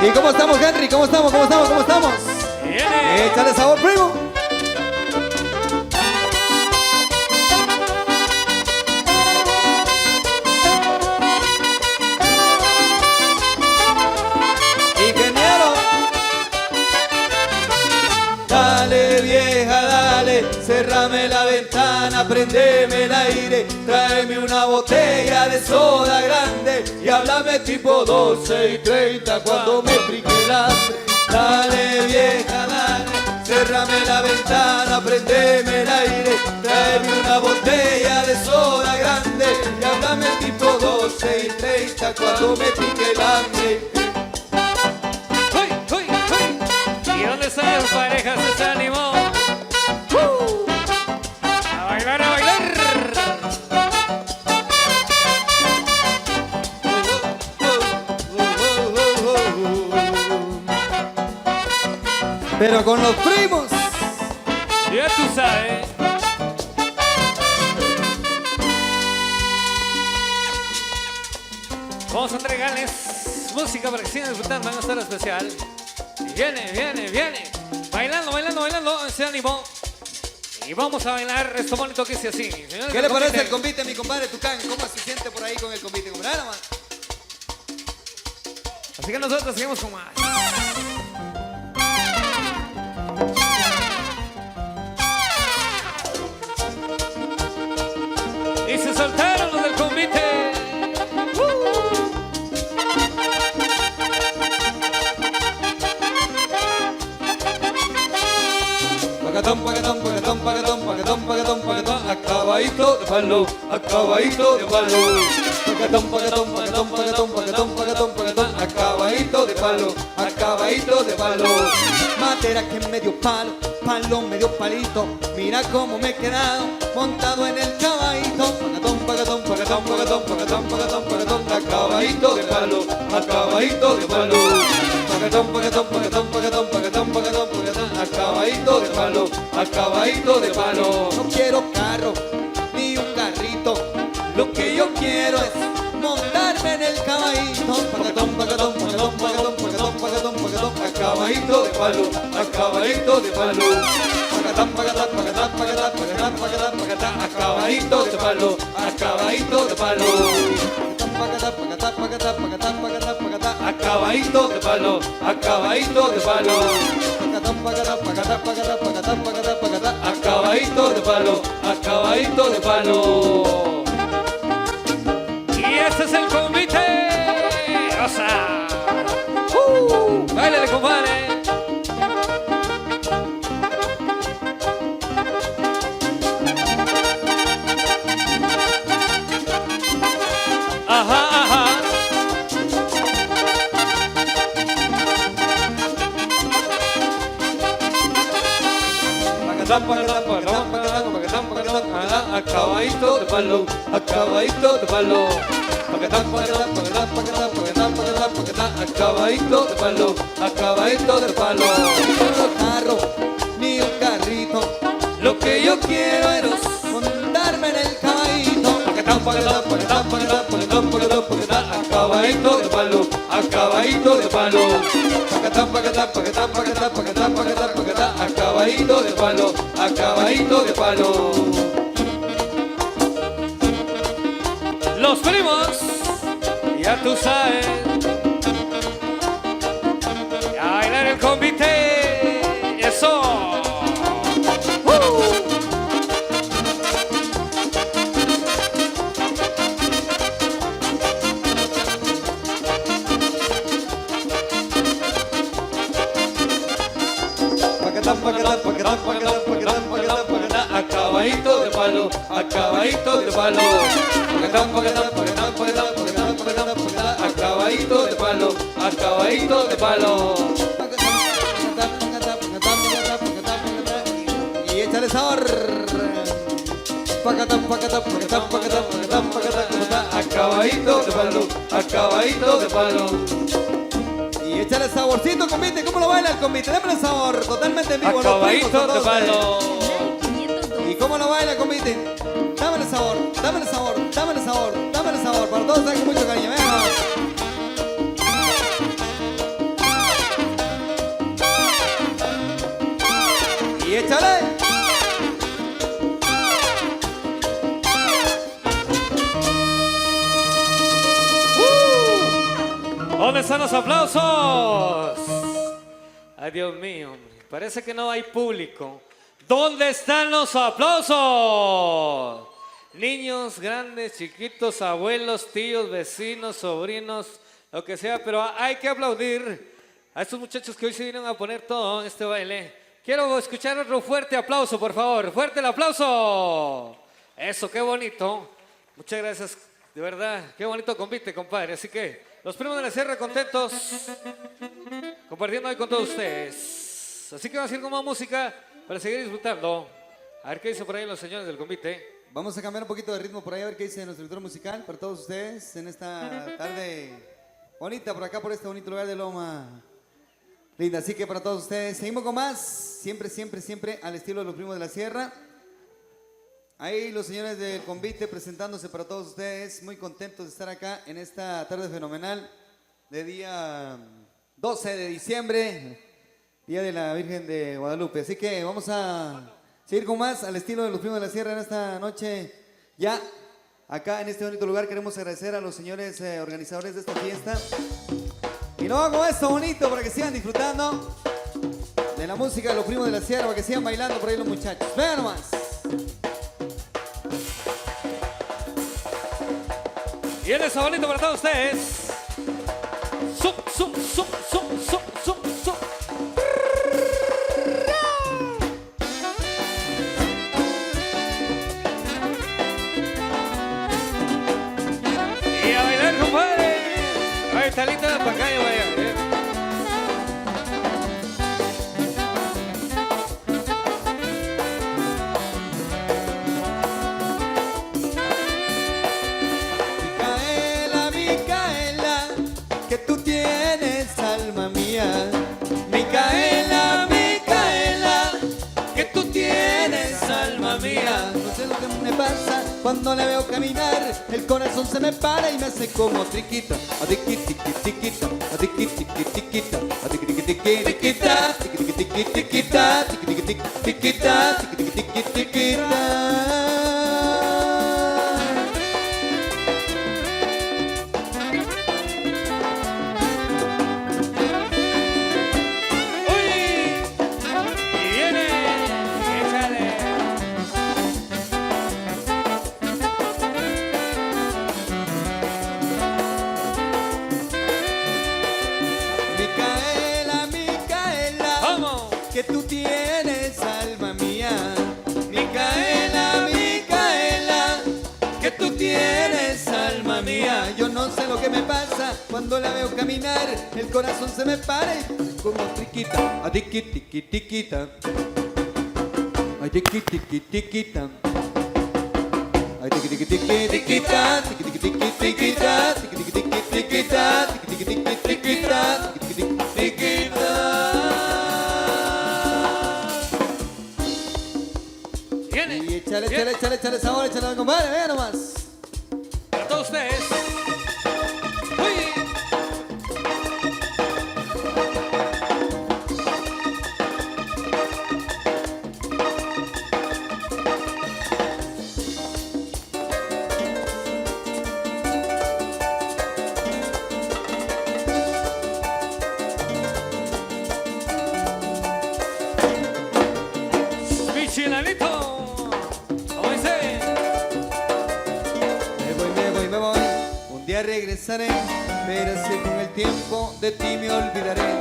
¿Y cómo estamos, Henry? ¿Cómo estamos? ¿Cómo estamos? ¿Cómo estamos? Viene. Échale sabor, primo. Ingeniero. Dale vieja, dale, cerrame la ventana, prendeme el aire, tráeme una botella de soda grande y háblame tipo 12 y 30 cuando me pique el hambre. Dale vieja, dale, cerrame la ventana, prendeme el aire, tráeme una botella de soda grande y háblame tipo 12 y 30 cuando me pique el hambre. ¡Uy, uy, uy! ¿Y dónde están las parejas que se animó? ¡A bailar, a bailar! Pero con los primos. Ya tú sabes. Vamos a entregarles música para que sigan disfrutando en esta hora especial. Viene, viene, viene. Bailando, bailando, bailando. Se animó. Y vamos a bailar esto bonito que dice así. Señores, ¿Qué le parece el convite, mi compadre Tucán? ¿Cómo se siente por ahí con el convite? Compadre, nada más. Así que nosotros seguimos con más. Y se soltaron los del convite. Pagatón, pagatón, pagatón, pagatón, pagatón, pagatón, pagatón, acabadito de palo, acabadito de palo. Pagatón, pagatón, pagatón, pagatón, pagatón, pagatón, pagatón, acabadito de palo, acabadito de palo. Matera que medio palo, palo medio palito, mira cómo me he quedado montado en el caballito. Pagatón, pagatón, pagatón, pagatón, pagatón, pagatón, pagatón, acabadito de palo, acabadito de palo. Pagatón, pagatón, pagatón, pagatón, pagatón, pagatón, pagatón, acabadito de palo, acabadito de palo. No quiero carro ni un carrito, lo que yo quiero es montarme en el caballito. Pagatón, pagatón, pagatón, pagatón, pagatón, pagatón, pagatón, acabadito de palo, acabadito de palo. Pagatán, pagatán, pagatán, pagatán, pagatán, pagatán, pagatán, acabadito de palo, acabadito de palo. Pagatán, pagatán, pagatán, acabadito de palo, acabadito de palo. Acabadito de palo, acabadito de palo. Y este es el convite. O sea, bailale, compadre. Ajá, ajá. Acabadito de palo, acabadito de palo. Acabadito de palo, acabadito de palo. Un carro, ni un carrito. Lo que yo quiero es Montarme en el caballito. acabadito de palo, acabadito de palo. Acabadito de palo, acabadito de palo. Los primos, ya tú sabes. Y a bailar el convite. Eso. Acabadito de palo, acabadito de palo. Acabadito de palo, acabadito de palo. Y échale sabor. Acabadito de palo, acabadito de palo. Y échale saborcito, convite. ¿Cómo lo baila el convite? Démosle sabor. Totalmente en vivo. los primos, Acabadito de todos palo. ustedes. ¿Y cómo lo baila, convite? Dámele sabor, dámele sabor, dámele sabor, dámele sabor. Para todos, con mucho cariño. Venga. Y échale. ¿Dónde están los aplausos? Ay, Dios mío, hombre. Parece que no hay público. ¿Dónde están los aplausos? Niños, grandes, chiquitos, abuelos, tíos, vecinos, sobrinos, lo que sea, pero hay que aplaudir a estos muchachos que hoy se vinieron a poner todo en este baile. Quiero escuchar otro fuerte aplauso, por favor. ¡Fuerte el aplauso! Eso, qué bonito. Muchas gracias, de verdad. Qué bonito convite, compadre. Así que los primos de la sierra contentos compartiendo hoy con todos ustedes. Así que vamos a ir con más música para seguir disfrutando. A ver qué dicen por ahí los señores del convite. Vamos a cambiar un poquito de ritmo por ahí, a ver qué dice nuestro director musical para todos ustedes en esta tarde bonita por acá, por este bonito lugar de Loma Linda. Así que para todos ustedes, seguimos con más, siempre, siempre, siempre al estilo de los primos de la sierra. Ahí los señores del convite presentándose para todos ustedes, muy contentos de estar acá en esta tarde fenomenal de día 12 de diciembre, Día de la Virgen de Guadalupe. Así que vamos a seguir con más al estilo de los primos de la sierra en esta noche. Ya acá en este bonito lugar queremos agradecer a los señores organizadores de esta fiesta. Y lo hago esto bonito para que sigan disfrutando de la música de los primos de la sierra, para que sigan bailando por ahí los muchachos. Vean nomás. Y en esa bonito para todos ustedes. Sup, sup, sup, sup, sup, sup, sup. Y a bailar, compadre. Ahí está linda, para acá y vaya. Micaela, Micaela, que tú tienes alma mía. Micaela, Micaela, que tú tienes alma mía. No sé lo que me pasa cuando le veo caminar. El corazón se me para y me hace como triquita. Adiqui, tiqui, tiquita, adiqui, tiqui, tiquita, adiqui, tiqui, tiqui, tiquita, tiqui, tiqui, tiqui, tiquita, tiqui, tiqui, tiqui, tiquita, tiqui, tiqui, tiqui, tiquita. la mía. Yo no sé lo que me pasa cuando la veo caminar. El corazón se me para y como triquita. A tiqui tiqui tiquita. Ay tiqui tiqui tiquita. Ay tiqui tiqui tiqui tiquita. Tiqui tiqui tiqui tiquita. Tiqui tiqui tiqui tiquita. Tiqui tiqui tiqui tiquita. Tiqui tiqui tiqui tiquita. Viene. Y échale, viene. échale sabor, échale, compadre, venga nomás. Para todos ustedes. Uy. Michelanito. ¿Cómo dice? Me voy. Un día regresaré, pero sé con el tiempo de ti me olvidaré.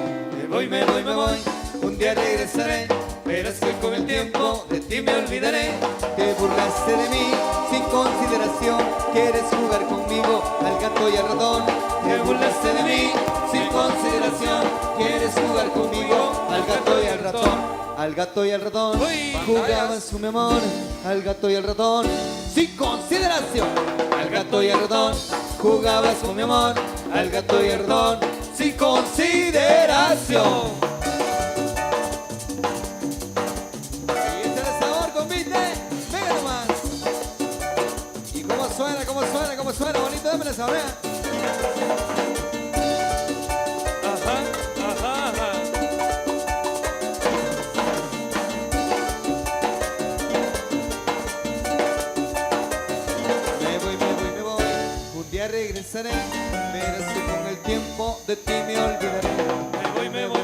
Me voy. Un día regresaré, pero sé con el tiempo de ti me olvidaré. Te burlaste de mí sin consideración. Quieres jugar conmigo al gato y al ratón. Te burlaste de mí sin consideración. Quieres jugar conmigo al gato y al ratón. Al gato y al ratón Uy, jugabas con mi amor. Al gato y al ratón sin consideración. Al gato y al ratón jugabas con mi amor. Al gato y al ratón sin consideración. Y échale sabor, compite. Venga nomás. Y cómo suena, bonito, démele sabor. Ajá. Me voy. Un día regresaré, pero sé con el tiempo de ti me olvidaré. Me voy.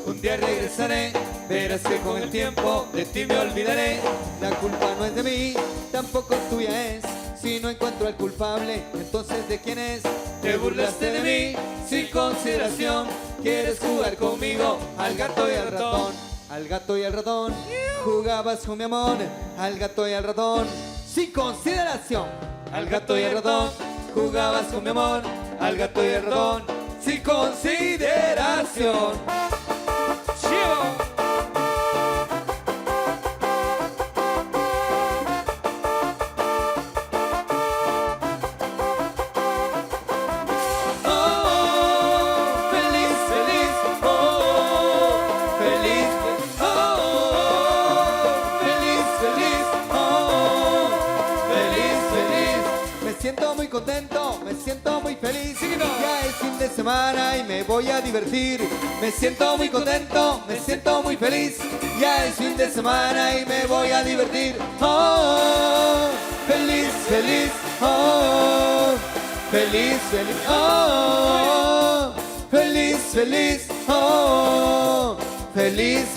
Un día regresaré, verás que con el tiempo de ti me olvidaré. La culpa no es de mí, tampoco tuya es. Si no encuentro al culpable, entonces ¿de quién es? Te burlaste de mí sin consideración. Quieres jugar conmigo al gato y al ratón. Al gato y al ratón jugabas con mi amor. Al gato y al ratón sin consideración. Al gato y al ratón jugabas con mi amor. Al gato y al ratón sin consideración. Chivo. Oh, feliz, oh, feliz, feliz. Me siento muy contento, me siento muy feliz. Ya es fin de semana y me voy a divertir. Me siento muy contento, me siento muy feliz. Ya es fin de semana y me voy a divertir. Oh, feliz, oh, feliz, oh, feliz, oh, feliz.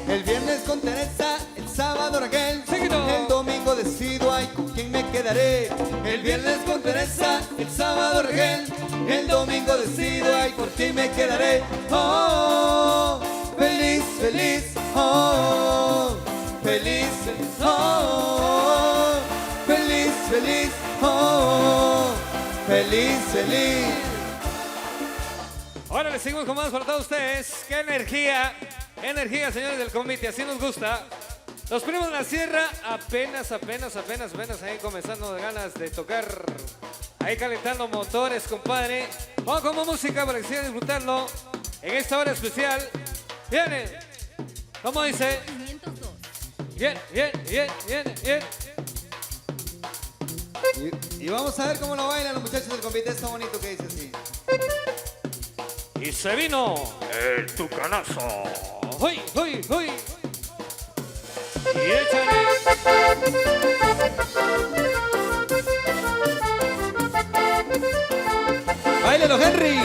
El viernes con Teresa, el sábado Raquel, el domingo decido ay con quién me quedaré. El viernes con Teresa, el sábado Raquel, el domingo decido ay por quién me quedaré. Oh, feliz, oh, feliz, oh, feliz, oh, feliz. Ahora les seguimos con más para todos ustedes. ¡Qué energía! Energía, señores del comité, así nos gusta. Los primos de la sierra apenas ahí comenzando de ganas de tocar. Ahí calentando motores, compadre. Vamos con más música para que sigan disfrutando en esta hora especial. Viene. ¿Cómo dice? 502. Bien. Y vamos a ver cómo lo bailan los muchachos del convite. Está bonito que dice así. Y se vino el tucanazo. ¡Uy! Y échale. ¡Báilelo, Henry!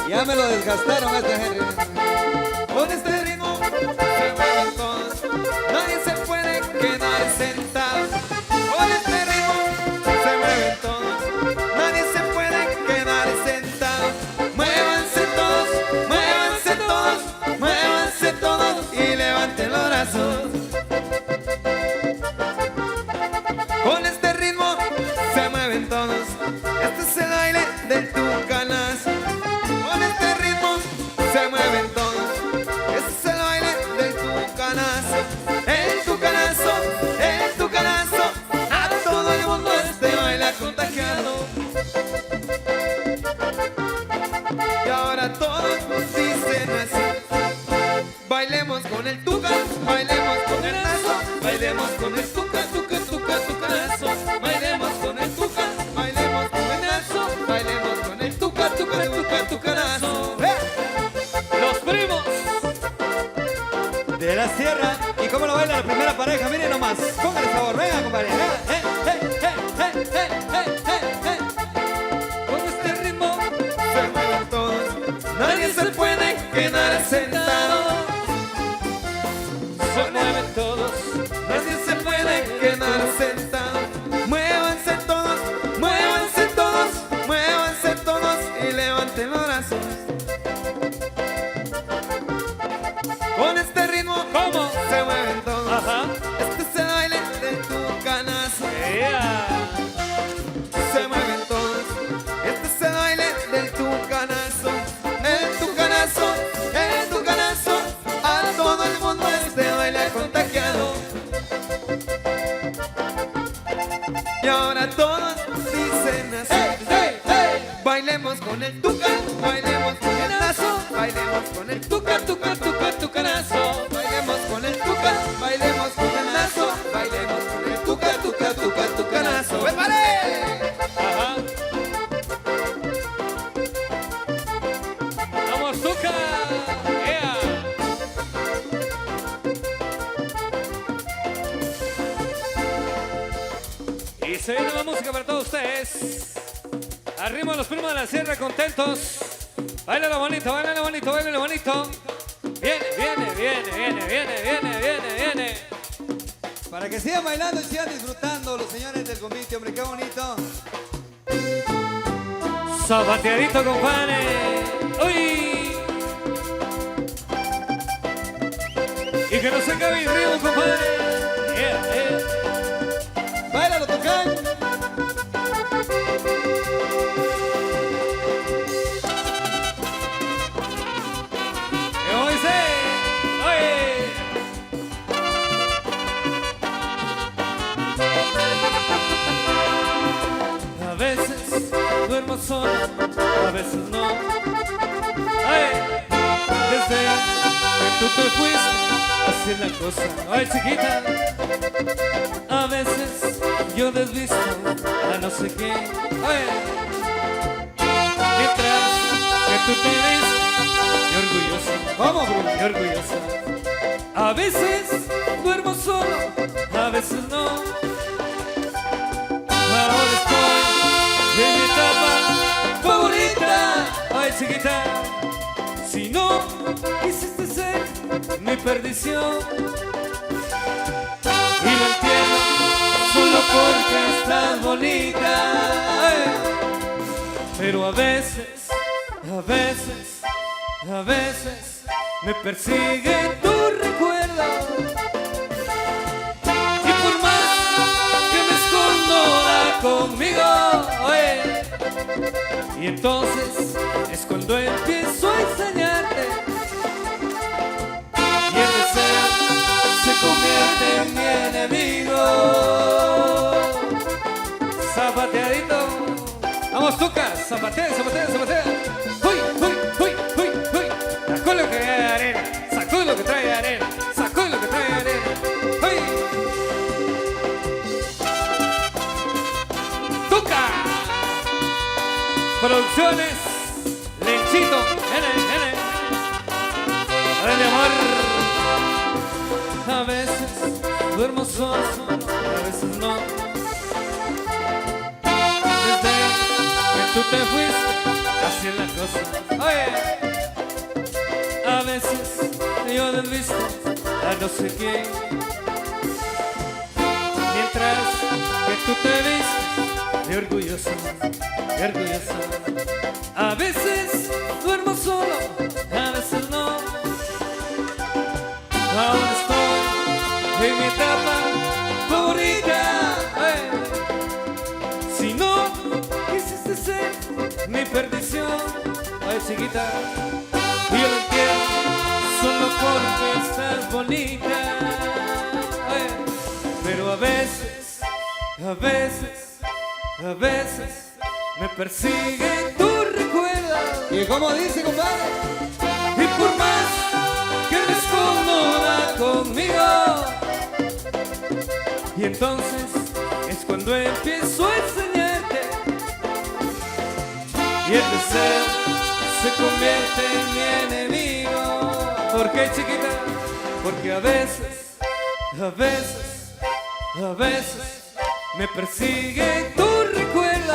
Ya me lo desgastaron este Henry. mueven todos. Ese es el baile del tucanazo. El tucanazo, el tucanazo. A todo el mundo este baile ha contagiado. Y ahora todos dicen así: bailemos con el tuca, bailemos con el nazo, bailemos con el tuca, tuca, tuca, tucanazo. Bailemos con el tuca, bailemos con el nazo, bailemos con el tuca, tuca, tuca, tucanazo. Los primos. De la sierra. ¿Y cómo lo baila la primera pareja? Miren nomás. Póngale sabor. Venga, compadre. Con este ritmo. Se mueven todos, nadie se puede quedar sentado. Se mueven todos. Nadie se puede quedar sentado. Muévanse todos, muévanse todos, muévanse todos y levanten los brazos. Con este ritmo, ¿Cómo? se mueven todos. Ajá. Este es el baile de tucanazo. Yeah. Se mueven todos. Este es el baile del tucanazo. El tucanazo, el tucanazo. A todo el mundo este baile ha contagiado. Y ahora todos dicen así: bailemos con el tuca, bailemos con el nazo, bailemos con el tuca, tuca, tuca, tucanazo. Bailemos con el tuca, bailemos con el nazo, bailemos con el tuca, tuca, tuca, tucanazo. ¡Prepare! Ajá. Vamos, Tuca. Yeah. Y se viene la música para todos ustedes. Arriba los primos de la sierra contentos. Báilalo bonito, báilalo bonito, báilalo bonito. Viene, viene, viene, viene, viene, viene, viene, viene. Para que sigan bailando y sigan disfrutando los señores del convite, hombre, qué bonito. Zapateadito, compadre. ¡Uy! Y que no se acabe el ritmo, compadre. Yeah, yeah. Báilalo, Tucán. ¿Qué voy a hacer? ¡Oye! A veces duermo solo, a veces no. ¡Ay! Desde que tú te fuiste, así es la cosa. ¡Ay, chiquita! A veces yo desvisto a no sé qué. ¡Ay! Mientras que tú te ves, y orgullosa. Vamos, Bruno. Y orgullosa. A veces duermo solo, a veces no. Ahora estoy en mi etapa favorita. Ay, chiquita, si no quisiste ser mi perdición, y lo entiendo solo porque estás bonita. Ay, pero a veces, a veces, a veces me persigue tu recuerdo, y por más que me escondo da conmigo, oye. Y entonces es cuando empiezo a extrañarte, y el deseo se convierte en mi enemigo. Zapateadito. Vamos, Tuca, zapatea, zapatea, zapatea. ¡Uy, uy, uy, uy, uy! Sacó lo que trae de arena, sacó lo que trae de arena, sacó lo que trae de arena. ¡Uy! ¡Tuca! Producciones, Lenchito, nene. A ver, mi amor. A veces duermo solo, a veces no. Desde que tú te fuiste, así es la cosa. Oye, a veces yo desvisto a no sé quién, mientras que tú te viste de orgulloso, de orgulloso. A veces duermo solo, a veces no. Ahora estoy en mi etapa favorita. Si no quisiste ser mi perdición, ay, chiquita, yo lo entiendo más bonita. Pero a veces, a veces, a veces me persigue tu recuerdo. ¿Y cómo dice, compadre? Y por más que me esconda conmigo, y entonces es cuando empiezo a enseñarte, y el deseo se convierte en mi enemigo. ¿Por qué, chiquita? Porque a veces, a veces, a veces me persigue tu recuerdo.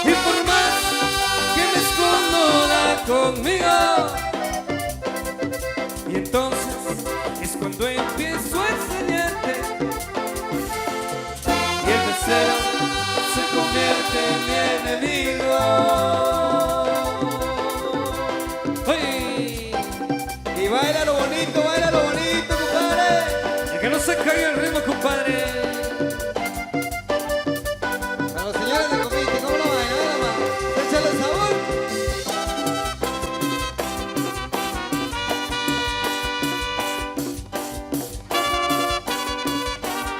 Y por más que me esconda conmigo, y entonces es cuando empiezo a enseñarte, y el deseo se convierte en mi enemigo. ¡Ay! Y baila lo bonito, compadre. Y que no se caiga el ritmo, compadre. A los señores del convite, ¿cómo lo bailan? Nada más. Échale sabor.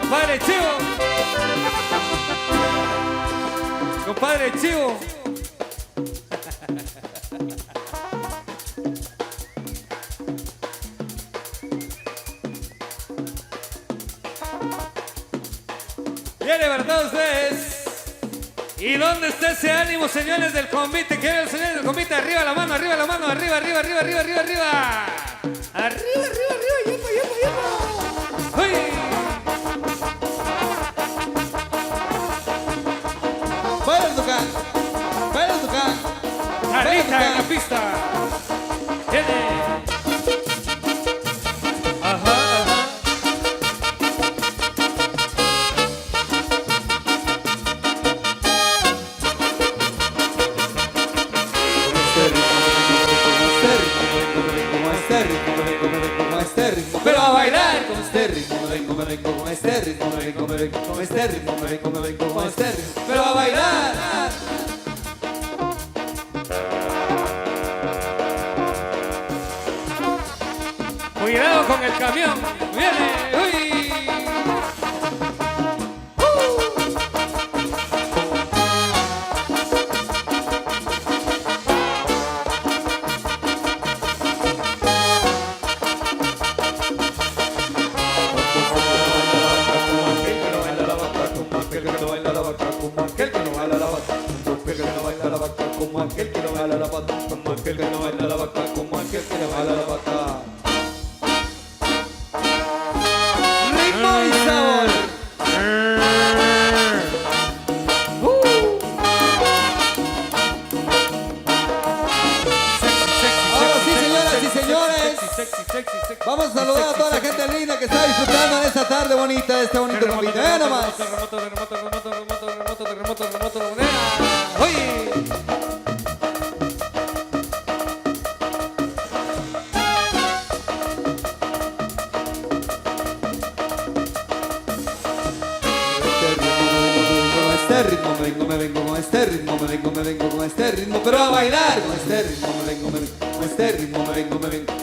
Compadre Chivo. Compadre Chivo. Viene, ¿verdad ustedes? ¿Y dónde está ese ánimo, señores del convite? ¿Quieren los señores del convite? Arriba la mano, arriba la mano, arriba, arriba, arriba, arriba, arriba, arriba. Arriba, arriba, arriba, yepa, yepa, yepa. ¡Uy! Baila el tucán. Baila el tucán. Carita en la pista. Viene. Ajá, ajá. Pero a bailar con este ritmo, me vengo con este ritmo, me vengo con este ritmo, me vengo con este ritmo. Pero a bailar. Cuidado con el camión. Viene. Uy. Ritmo y sabor. Ahora sí, señoras y señores. Vamos a saludar a toda la gente linda que está disfrutando en esta tarde bonita de este bonito convite. Vean nomás. Terremoto. Oye. Este ritmo, me vengo con este ritmo, me vengo con este ritmo, pero a bailar con este ritmo, me vengo con este ritmo, me vengo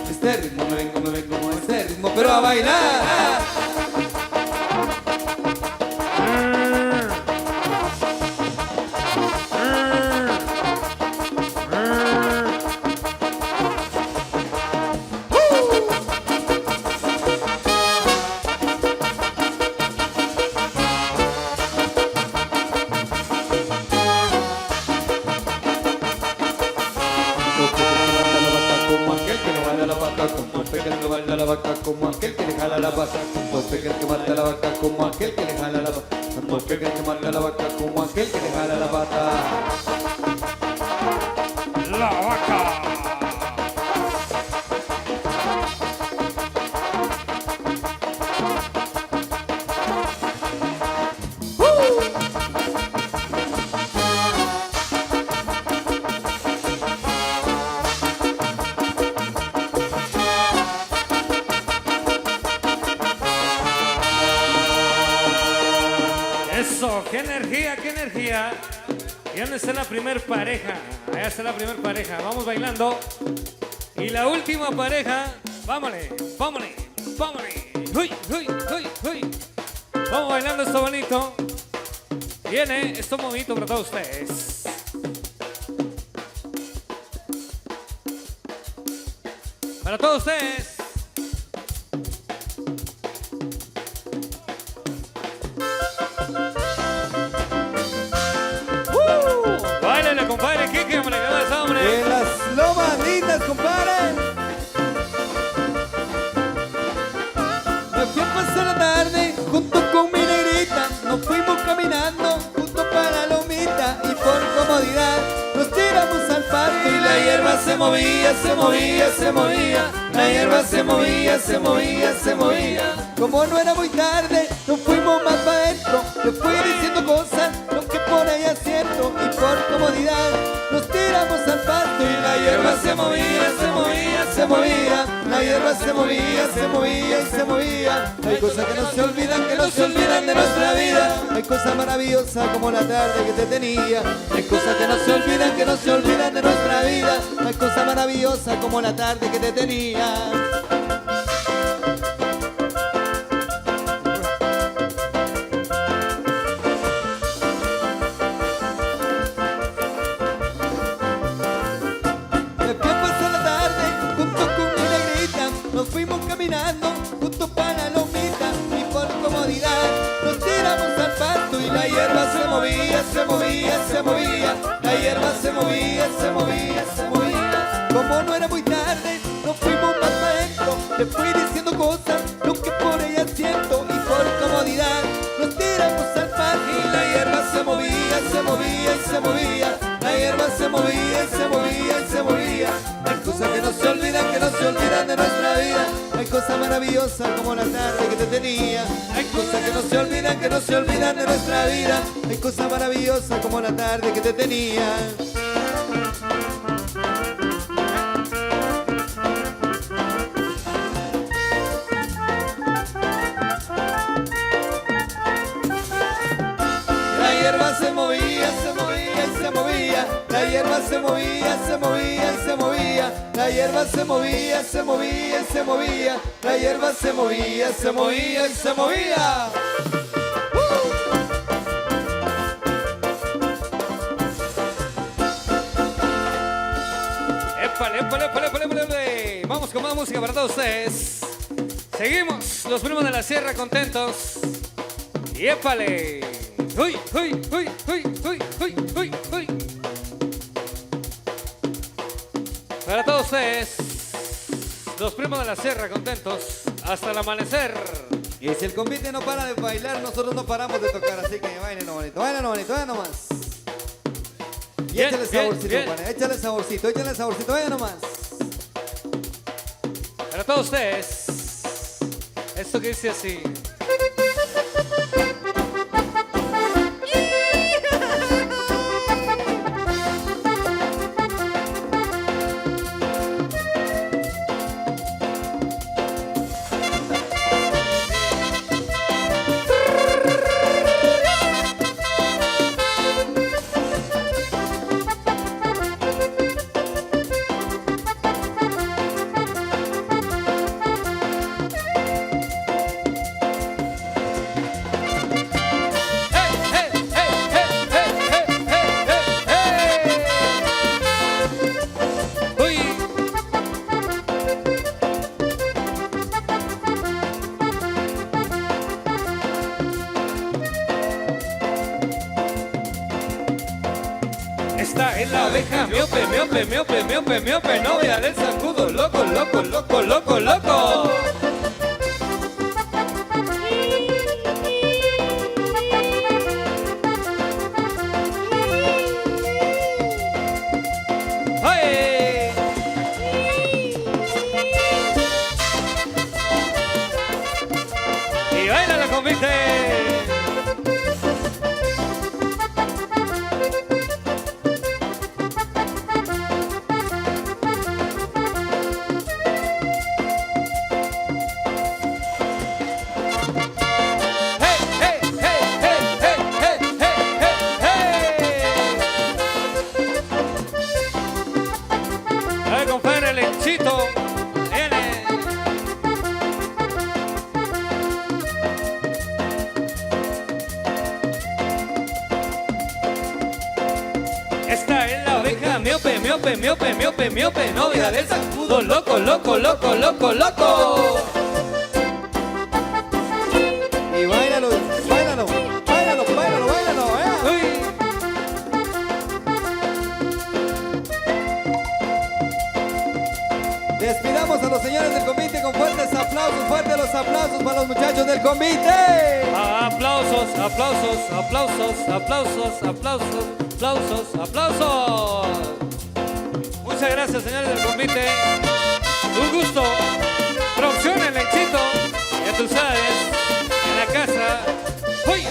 este ritmo, me vengo con este ritmo, pero a bailar. Como aquel que le jala la vaca, como aquel que mata la vaca, como aquel que le jala la vaca, como aquel que mata la vaca, como aquel que le jala la vaca. La vaca. Eso, qué energía, qué energía. ¿Y dónde está la primer pareja? Allá está la primer pareja. Vamos bailando. Y la última pareja Vámonos, vámonos, vámonos. Uy, uy, uy, uy. Vamos bailando esto bonito. Viene esto bonito para todos ustedes. Para todos ustedes. Báilale, compadre Kike, hombre, que esa, hombre. En las lomas lindas, compadre. Me fui a pasar la tarde junto con mi negrita. Nos fuimos caminando junto para la lomita. Y por comodidad nos tiramos al parque. Y la hierba se movía, se movía, se movía. La hierba se movía, se movía, se movía. Como no era muy tarde, nos fuimos más para adentro. Le fui diciendo cosas, lo que por ella siento. Y por comodidad nos tiramos al pasto. Y la hierba se movía, se movía, se movía. La hierba se movía, se movía y se movía. Hay cosas que no se olvidan, que no se olvidan de nuestra vida. Hay cosas maravillosas como la tarde que te tenía. Hay cosas que no se olvidan, que no se olvidan de nuestra vida. Hay cosas maravillosas como la tarde que te tenía. Nos fuimos caminando junto para la lomita y por comodidad nos tiramos al pasto y la hierba se movía, se movía, se movía. La hierba se movía, se movía, se movía. Como no era muy tarde, nos fuimos más para adentro. Le fui diciendo cosas, lo que por ella siento y por comodidad nos tiramos al pasto y la hierba se movía, se movía y se movía. La hierba se movía, se movía y se movía. Hay cosas que no se olvidan, que no se olvidan de nuestra vida. Hay cosas maravillosas como la tarde que te tenía. Hay cosas que no se olvidan, que no se olvidan de nuestra vida. Hay cosas maravillosas como la tarde que te tenía. La hierba se movía, se movía y se movía. La hierba se movía, se movía y se movía. La hierba se movía, se movía y se movía. La hierba se movía, se movía y se movía. Épale, épale, épale, épale, épale. Vamos con más música para todos ustedes. Seguimos, los primos de la sierra contentos. Y épale. Uy, uy, uy, uy, uy, uy, uy, uy. Para todos ustedes, los primos de la sierra contentos hasta el amanecer. Y si el convite no para de bailar, nosotros no paramos de tocar, así que bailen bonito, bailen bonito, bailen nomás. Y Bien, échale bien, saborcito, bien. compadre, échale saborcito, vaya nomás. Para todos ustedes, esto que dice así. Está en la abeja, miope, miope, miope, miope, miope, novia del zancudo, loco, loco, loco, loco, loco. ¡Ay! Y baila la convite. miope, miope, miope, miope, novia del zancudo, loco, loco, loco, loco, loco. Y báilalo, báilalo, báilalo, báilalo, báilalo, Uy. Despidamos a los señores del convite con fuertes los aplausos para los muchachos del convite. Aplausos, aplausos, aplausos, aplausos, aplausos, aplausos, aplausos. Muchas gracias, señores del convite. Un gusto. Producción el éxito. Ya tú sabes, en la casa. ¡Uy!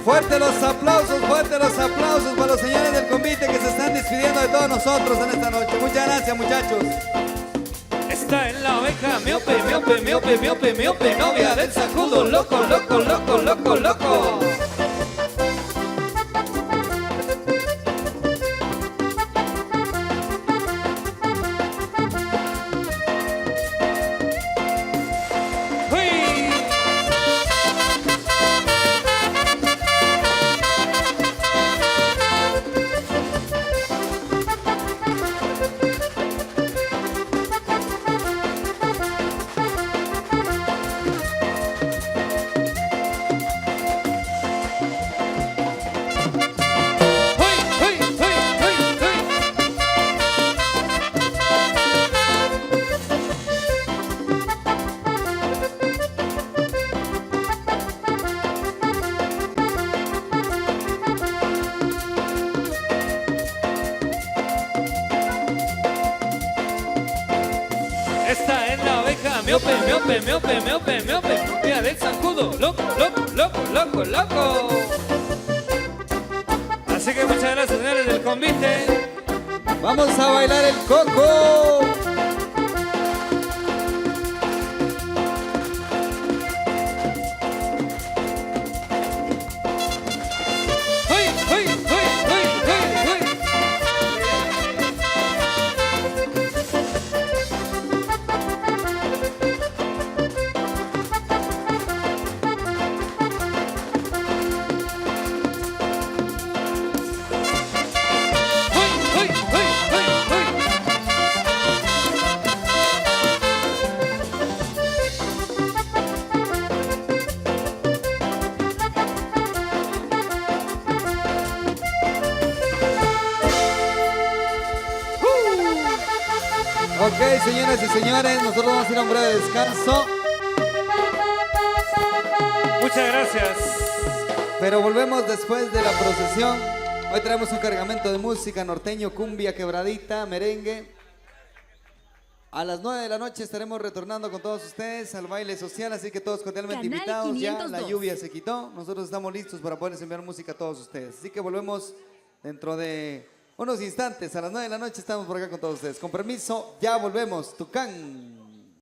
Fuertes los aplausos para los señores del convite que se están despidiendo de todos nosotros en esta noche. Muchas gracias, muchachos. Está en la oveja, miope, miope, miope, miope, miope, novia del sacudo, loco, loco, loco, loco, loco. Está en la oveja, miope, miope, miope, miope, miope, novia del zancudo, loco, loco, loco, loco, loco. Así que muchas gracias, señores del convite. Vamos a bailar el coco. ¡Uy, uy, uy, uy, uy, uy! Ok, señoras y señores, nosotros vamos a ir a un breve descanso, Muchas gracias. pero volvemos después de la procesión. Hoy traemos un cargamento de música norteño, cumbia, quebradita, merengue. A las 9 de la noche estaremos retornando con todos ustedes al baile social, así que todos cordialmente Canal invitados. Ya 502. la lluvia se quitó, nosotros estamos listos para poderles enviar música a todos ustedes. Así que volvemos dentro de unos instantes, a las 9 de la noche estamos por acá con todos ustedes. Con permiso, ya volvemos. Tucán.